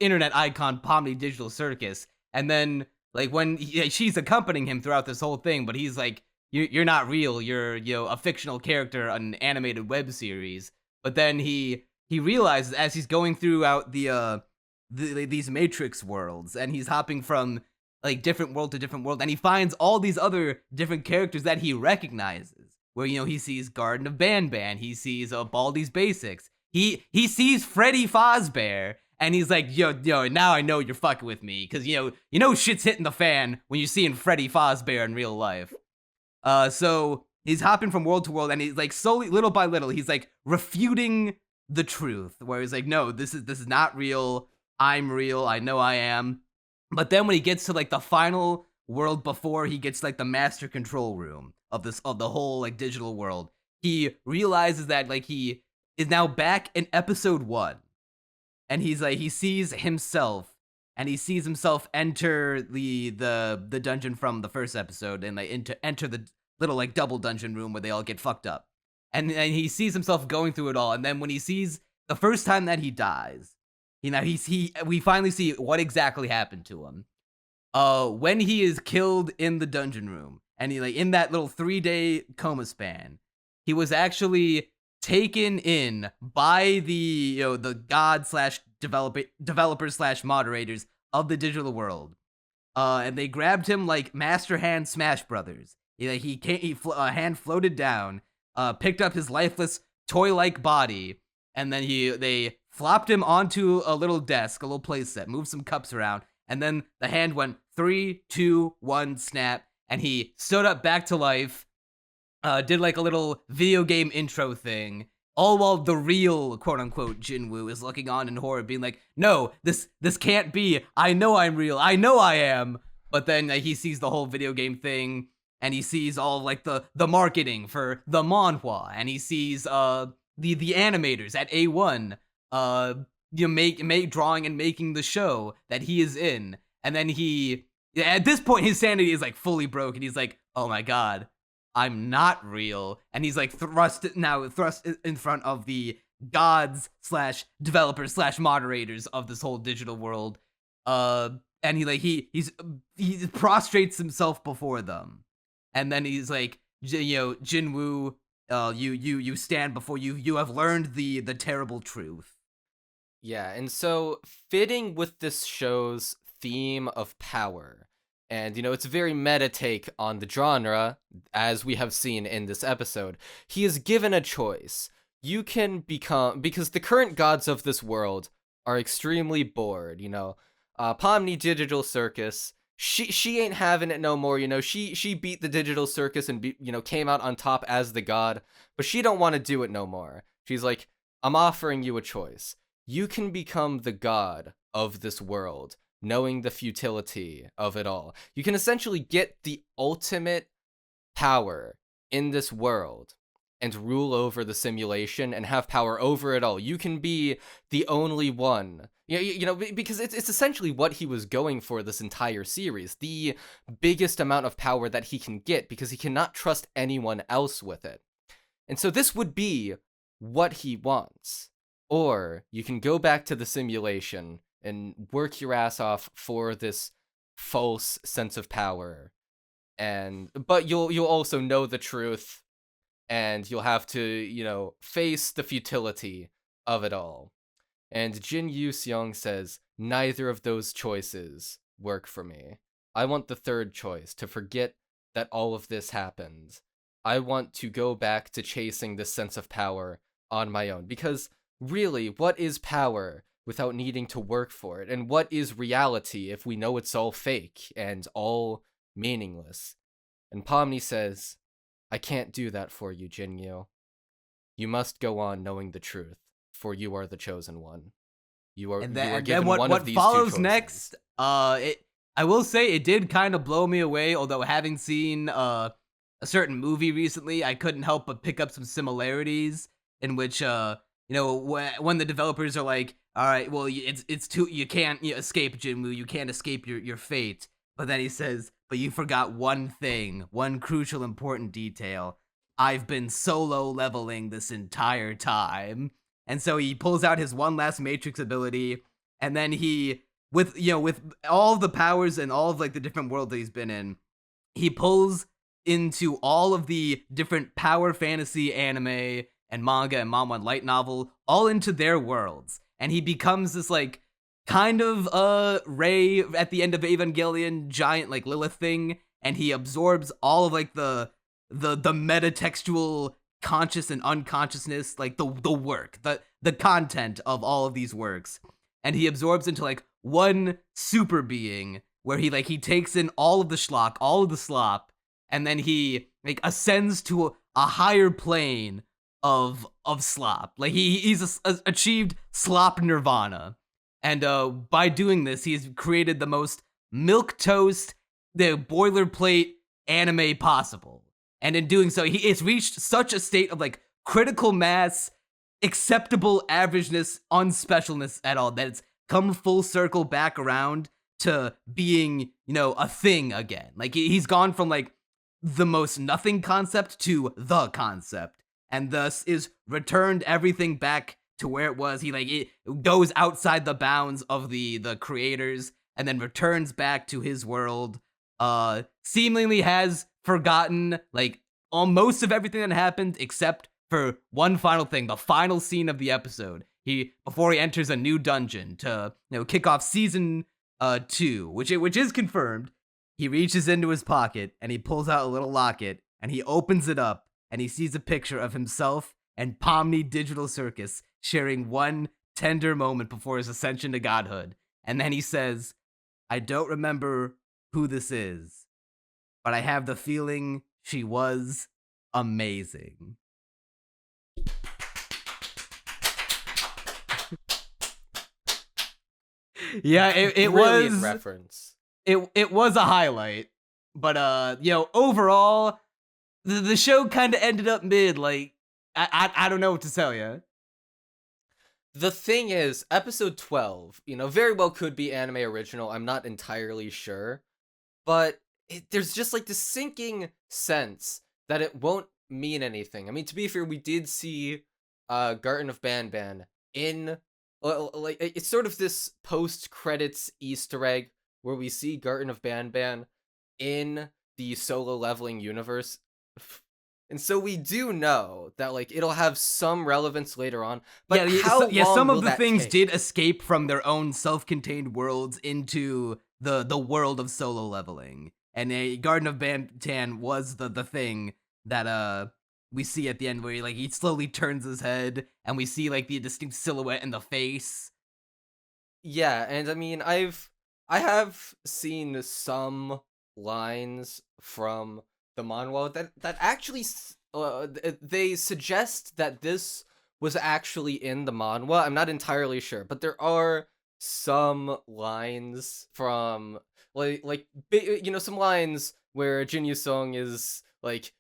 internet icon Pomni Digital Circus, and then like when she's accompanying him throughout this whole thing, but he's like, you're not real, you're a fictional character on an animated web series. But then he realizes as he's going throughout these Matrix worlds, and he's hopping from like different world to different world, and he finds all these other different characters that he recognizes. Where he sees Garden of Banban, he sees Baldi's Basics, he sees Freddy Fazbear, and he's like, yo, now I know you're fucking with me, because shit's hitting the fan when you're seeing Freddy Fazbear in real life. So he's hopping from world to world, and he's like slowly, little by little, he's like refuting the truth, where he's like, no, this is not real. I'm real. I know I am. But then when he gets to like the final world before he gets like the master control room of the whole like digital world, he realizes that like he is now back in episode 1, and he's like, he sees himself, and he sees himself enter the dungeon from the first episode, and like enter the little like double dungeon room where they all get fucked up, and he sees himself going through it all. And then when he sees the first time that he dies, we finally see what exactly happened to him. When he is killed in the dungeon room, and he like in that little 3-day coma span, he was actually taken in by the the god / developers / moderators of the digital world, and they grabbed him like Master Hand Smash Brothers. Hand floated down, picked up his lifeless toy-like body, and then they flopped him onto a little desk, a little playset, moved some cups around, and then the hand went 3, 2, 1, snap, and he stood up back to life, did like a little video game intro thing, all while the real quote-unquote Jin-woo is looking on in horror, being like, no, this can't be, I know I'm real, I know I am. But then he sees the whole video game thing, and he sees all like the marketing for the Manwha, and he sees the animators at A1 make drawing and making the show that he is in. And then at this point his sanity is like fully broken. He's like, oh my god, I'm not real. And he's like thrust in front of the gods / developers / moderators of this whole digital world. And he prostrates himself before them. And then he's like, Jin-woo, you stand before you have learned the terrible truth. Yeah, and so fitting with this show's theme of power, and it's a very meta take on the genre, as we have seen in this episode, he is given a choice. you can become, because the current gods of this world are extremely bored, Pomni Digital Circus, she ain't having it no more, she beat the Digital Circus and came out on top as the god, but she don't want to do it no more. She's like, I'm offering you a choice. You can become the god of this world, knowing the futility of it all. You can essentially get the ultimate power in this world and rule over the simulation and have power over it all. You can be the only one. Because it's essentially what he was going for this entire series. The biggest amount of power that he can get, because he cannot trust anyone else with it. And so this would be what he wants. Or you can go back to the simulation and work your ass off for this false sense of power. But you'll also know the truth, and you'll have to, face the futility of it all. And Jin-Yu says, neither of those choices work for me. I want the third choice, to forget that all of this happened. I want to go back to chasing this sense of power on my own. Because really, what is power without needing to work for it? And what is reality if we know it's all fake and all meaningless? And Pomni says, I can't do that for you, Jin-yu. You must go on knowing the truth, for you are the chosen one. You are given one of these two choices. What follows next, I will say it did kind of blow me away, although having seen a certain movie recently, I couldn't help but pick up some similarities in which, when the developers are like, all right, well, it's too, you can't escape Jin-woo, you can't escape your fate. But then he says, but you forgot one thing, one crucial important detail. I've been solo leveling this entire time. And so he pulls out his one last Matrix ability, and then he, with all the powers and all of the different worlds that he's been in, he pulls into all of the different power fantasy anime and manga and manhwa and light novel, all into their worlds. And he becomes this kind of Rey at the end of Evangelion giant Lilith thing, and he absorbs all of the metatextual conscious and unconsciousness, the work, the content of all of these works, and he absorbs into one super being where he takes in all of the schlock, all of the slop, and then he ascends to a higher plane of slop. He's achieved slop nirvana. And by doing this, he's created the most milquetoast, the boilerplate anime possible. And in doing so, it's reached such a state of critical mass, acceptable averageness, unspecialness at all, that it's come full circle back around to being, a thing again. He's gone from the most nothing concept to the concept, and thus is returned everything back to where it was. It goes outside the bounds of the creators and then returns back to his world. Seemingly has forgotten almost of everything that happened except for one final thing, the final scene of the episode. Before he enters a new dungeon to kick off season 2, which is confirmed. He reaches into his pocket and he pulls out a little locket and he opens it up and he sees a picture of himself and Pomni Digital Circus sharing one tender moment before his ascension to godhood. And then he says, I don't remember who this is, but I have the feeling she was amazing. Yeah, it was reference. It was a highlight, but overall, the show kind of ended up mid. I don't know what to tell you. The thing is, episode 12, very well could be anime original. I'm not entirely sure, but there's just this sinking sense that it won't mean anything. I mean, to be fair, we did see Garten of Banban in it's sort of this post-credits Easter egg where we see Garten of Banban in the solo leveling universe. And so we do know that it'll have some relevance later on. But some of the things did escape from their own self-contained worlds into the world of solo leveling. And Garden of Bantan was the thing that we see at the end where he slowly turns his head and we see like the distinct silhouette in the face. Yeah, and I mean, I have seen some lines from the manhwa that actually they suggest that this was actually in the manhwa. I'm not entirely sure, but there are some lines from some lines where Jin Yu-sung is like,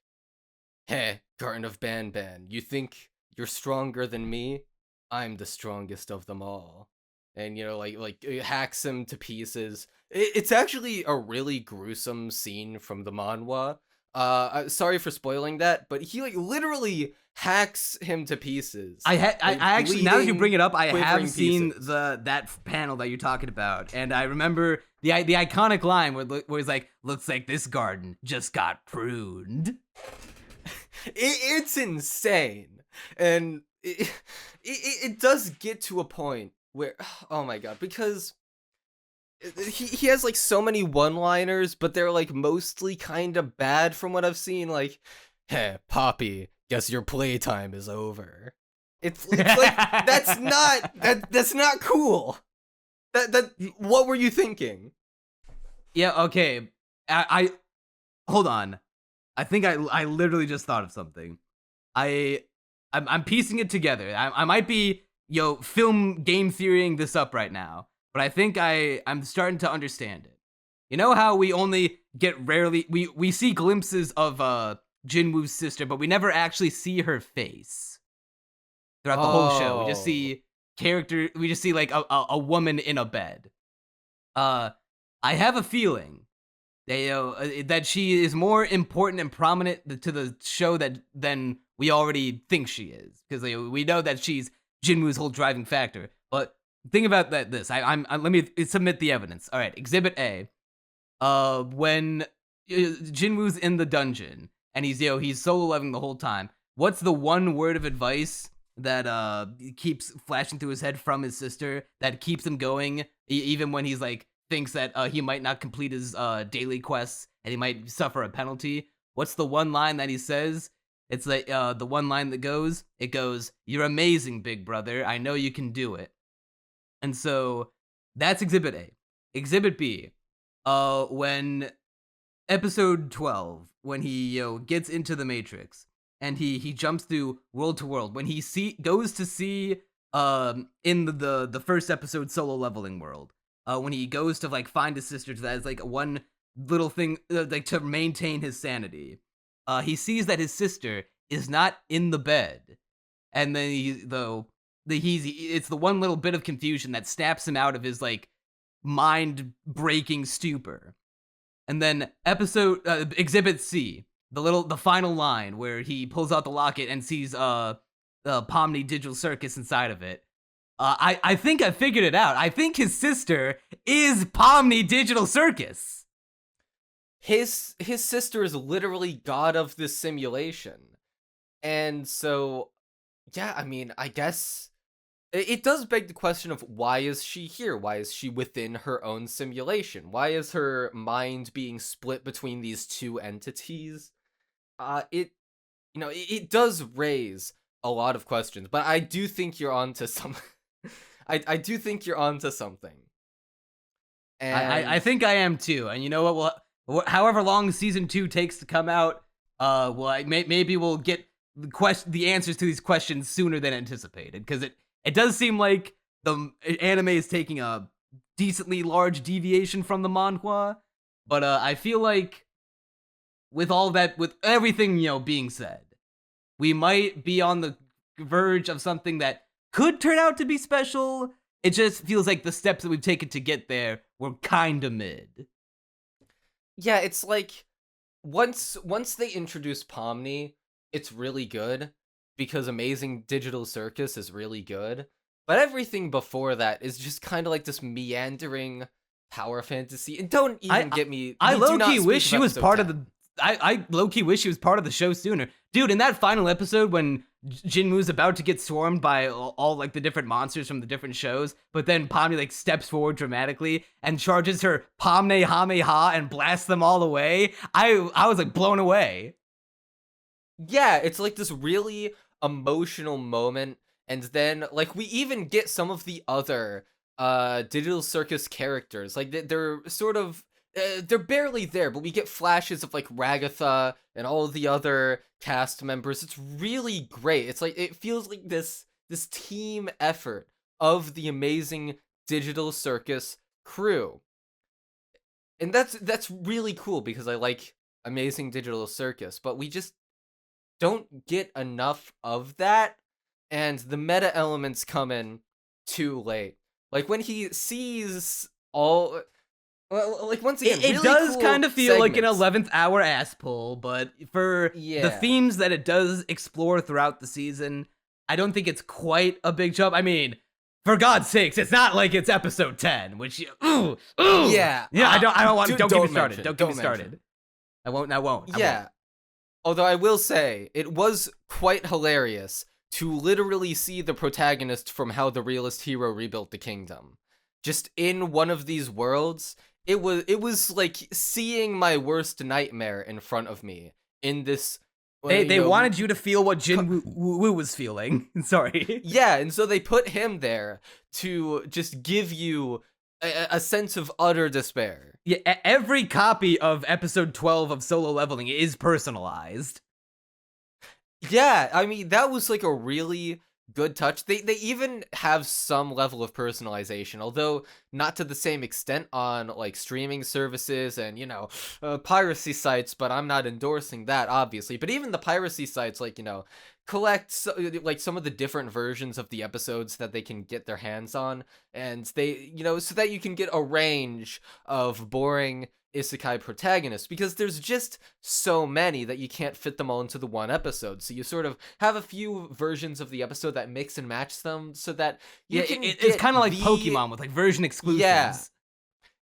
"Hey, Garden of Ban, you think you're stronger than me? I'm the strongest of them all." And it hacks him to pieces. It's actually a really gruesome scene from the manhwa. Sorry for spoiling that, but he literally hacks him to pieces. I actually, now that you bring it up, I have seen pieces. that panel that you're talking about, and I remember the iconic line where he's like, "Looks like this garden just got pruned." It's insane, and it does get to a point where, oh my god, because he has like so many one-liners, but they're like mostly kind of bad from what I've seen. Like, "Hey, Poppy, guess your playtime is over." It's like that's not cool. That what were you thinking? Yeah, okay. I hold on. I think I literally just thought of something. I'm piecing it together. I might be film game theorying this up right now, but I think I'm starting to understand it. You know how we only get we see glimpses of Jin-woo's sister, but we never actually see her face throughout the whole show. We just see like a woman in a bed. I have a feeling that she is more important and prominent to the show than we already think she is, because we know that she's Jin-woo's whole driving factor. But think about this. Let me submit the evidence. All right, Exhibit A. When Jin-woo's in the dungeon and he's solo leveling the whole time, what's the one word of advice that keeps flashing through his head from his sister that keeps him going even when he's like thinks that he might not complete his daily quests and he might suffer a penalty? What's the one line that he says? It's like the one line that goes, "You're amazing, big brother. I know you can do it." And so that's Exhibit A. Exhibit B, when episode 12, when he gets into the Matrix and he jumps through world to world, when he goes to see in the first episode solo leveling world, when he goes to like find his sister, that is like one little thing like to maintain his sanity. He sees that his sister is not in the bed, and then it's the one little bit of confusion that snaps him out of his like mind-breaking stupor. And then Exhibit C, the final line where he pulls out the locket and sees Pomni Digital Circus inside of it. I think I figured it out. I think his sister is Pomni Digital Circus. His sister is literally god of this simulation. And so, yeah, I mean, I guess it does beg the question of, why is she here? Why is she within her own simulation? Why is her mind being split between these two entities? It does raise a lot of questions, but I do think you're onto some. I do think you're onto something. And I think I am too. And you know what? Well, however long season 2 takes to come out, maybe we'll get the answers to these questions sooner than anticipated, because it does seem like the anime is taking a decently large deviation from the manhwa, but I feel like with everything being said, we might be on the verge of something that could turn out to be special. It just feels like the steps that we've taken to get there were kinda mid. Yeah, it's like once they introduce Pomni, it's really good, because Amazing Digital Circus is really good. But everything before that is just kind of like this meandering power fantasy. And don't even get me. I low-key wish she was part of the. I low-key wish she was part of the show sooner, dude. In that final episode when Jin-woo's about to get swarmed by all like the different monsters from the different shows, but then Pomni like steps forward dramatically and charges her Pomne Hameha and blasts them all away. I was like blown away. Yeah, it's like this really emotional moment, and then like we even get some of the other Digital Circus characters. Like they're sort of they're barely there, but we get flashes of like Ragatha and all of the other cast members. It's really great. It's like it feels like this team effort of the amazing Digital Circus crew. And that's really cool because I like amazing Digital Circus, but we just don't get enough of that, and the meta elements come in too late. Like when he sees all, well, like once again, It really does cool kind of feel like an segments. 11th hour ass pull, but for Yeah. the themes that it does explore throughout the season, I don't think it's quite a big jump. I mean, for God's sakes, it's not like it's episode 10, which ooh. Yeah. Yeah, I don't want don't get me don't started. mention, Don't get me don't started. mention. I won't. Yeah. Although I will say, it was quite hilarious to literally see the protagonist from How the Realist Hero Rebuilt the Kingdom. Just in one of these worlds, it was like seeing my worst nightmare in front of me in this. They wanted you to feel what Jin-woo was feeling. Sorry. Yeah, and so they put him there to just give you a sense of utter despair. Yeah, every copy of episode 12 of Solo Leveling is personalized. Yeah, I mean, that was like a really good touch. They even have some level of personalization, although not to the same extent on like streaming services and, piracy sites, but I'm not endorsing that, obviously. But even the piracy sites, like, collect like some of the different versions of the episodes that they can get their hands on, and they, so that you can get a range of boring isekai protagonists, because there's just so many that you can't fit them all into the one episode. So you sort of have a few versions of the episode that mix and match them so that you can it's kind of like Pokemon with like version exclusives.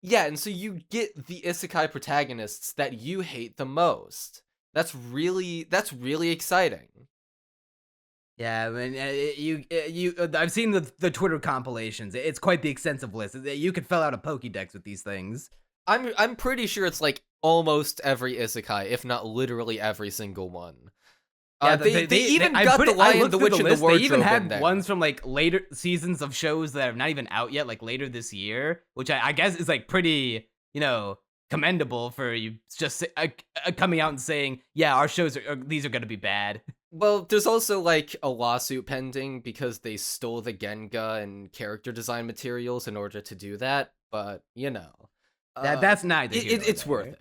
Yeah, and so you get the isekai protagonists that you hate the most. That's really exciting. Yeah, I mean, I've seen the Twitter compilations. It's quite the extensive list. You could fill out a Pokédex with these things. I'm pretty sure it's like almost every isekai, if not literally every single one. Yeah, they even got The Lion, the Witch, and the Wardrobe. They even had in there. ones from like later seasons of shows that are not even out yet, like later this year, which I guess is like pretty, commendable for you just coming out and saying, yeah, our shows these are going to be bad. Well, there's also like a lawsuit pending because they stole the Genga and character design materials in order to do that, but that's neither. It's worth it.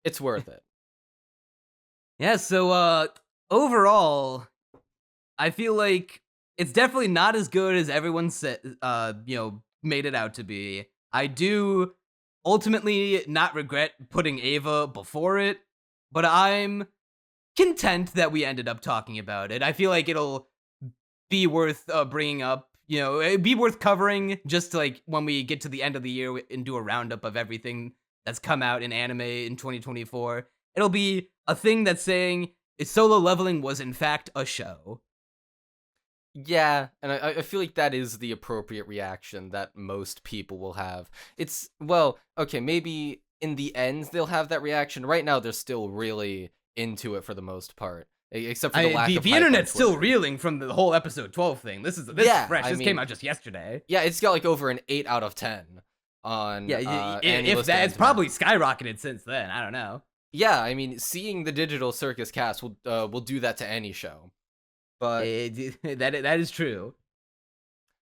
It's worth it. Yeah, so overall, I feel like it's definitely not as good as everyone said, made it out to be. I do ultimately not regret putting Ava before it, but I'm content that we ended up talking about it. I feel like it'll be worth bringing up. It'd be worth covering just like when we get to the end of the year and do a roundup of everything that's come out in anime in 2024. It'll be a thing that's saying Solo Leveling was in fact a show. Yeah, and I feel like that is the appropriate reaction that most people will have. It's, well, okay, maybe in the end they'll have that reaction. Right now they're still really into it for the most part. Except for the lack of the hype on internet's still Twitter. reeling from the whole episode 12 thing. This is fresh. This came out just yesterday. Yeah, it's got like over an 8 out of 10 on if that, it's probably skyrocketed since then. I don't know. Yeah, I mean, seeing the Digital Circus cast will do that to any show. But that is true.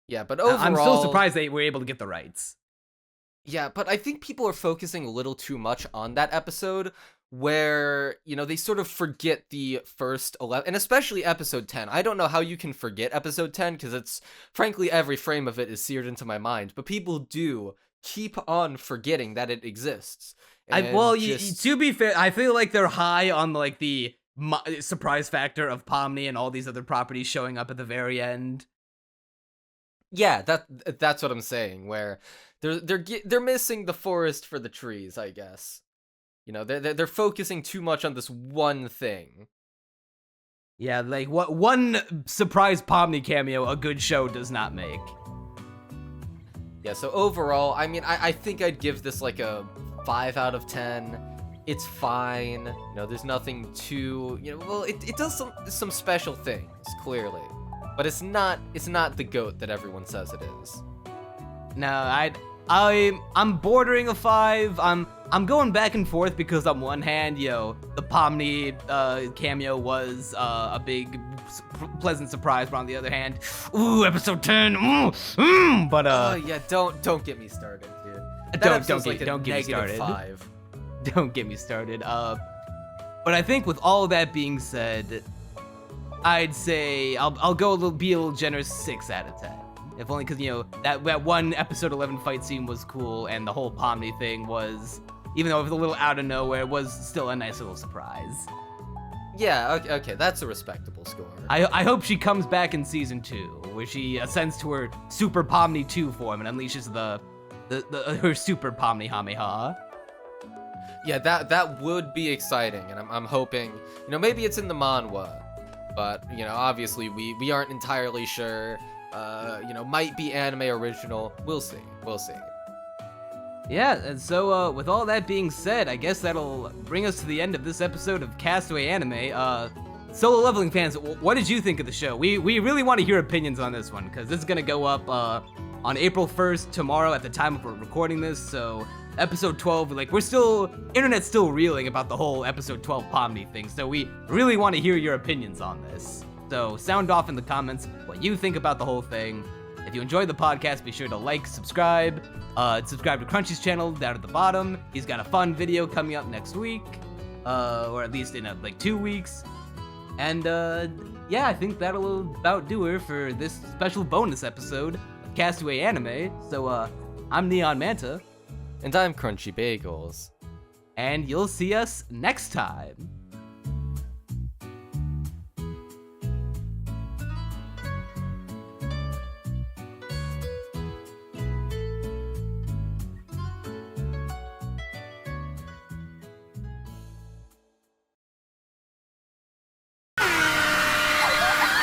Yeah, but overall, I'm still surprised they were able to get the rights. Yeah, but I think people are focusing a little too much on that episode where, they sort of forget the first 11, and especially episode 10. I don't know how you can forget episode 10, because it's, frankly, every frame of it is seared into my mind, but people do keep on forgetting that it exists. To be fair, I feel like they're high on like the surprise factor of Pomni and all these other properties showing up at the very end. Yeah, that's what I'm saying, where they're missing the forest for the trees, I guess. They're focusing too much on this one thing. Yeah, like what one surprise Pomni cameo a good show does not make. Yeah, so overall, I mean, I think I'd give this like a 5 out of 10. It's fine. You know, there's nothing too, you know, well, it does some special things, clearly. But it's not the GOAT that everyone says it is. No, I'm bordering a 5. I'm going back and forth because on one hand, the Pomni cameo was a big pleasant surprise, but on the other hand, ooh, episode 10, but yeah, don't get me started, dude. That don't episode's get like a don't get me negative started. 5. Don't get me started. But I think with all of that being said, I'd say I'll be a little generous, 6 out of 10. If only because that one episode 11 fight scene was cool, and the whole Pomni thing was, even though it was a little out of nowhere, it was still a nice little surprise. Yeah, okay, that's a respectable score. I hope she comes back in season 2, where she ascends to her Super Pomni 2 form and unleashes her Super Pomni Hameha. Yeah, that would be exciting, and I'm hoping, maybe it's in the manhwa, but, obviously we aren't entirely sure. Might be anime original. We'll see. Yeah, and so with all that being said, I guess that'll bring us to the end of this episode of Castaway Anime. Solo Leveling fans, what did you think of the show? We really want to hear opinions on this one, because this is going to go up on April 1st, tomorrow at the time of recording this, so episode 12, internet's still reeling about the whole episode 12 Pomni thing, so we really want to hear your opinions on this. So sound off in the comments what you think about the whole thing. If you enjoyed the podcast, be sure to like, subscribe to Crunchy's channel down at the bottom. He's got a fun video coming up next week, or at least in 2 weeks. And yeah, I think that'll about do her for this special bonus episode of Castaway Anime. So I'm Neon Manta. And I'm Crunchy Bagels. And you'll see us next time.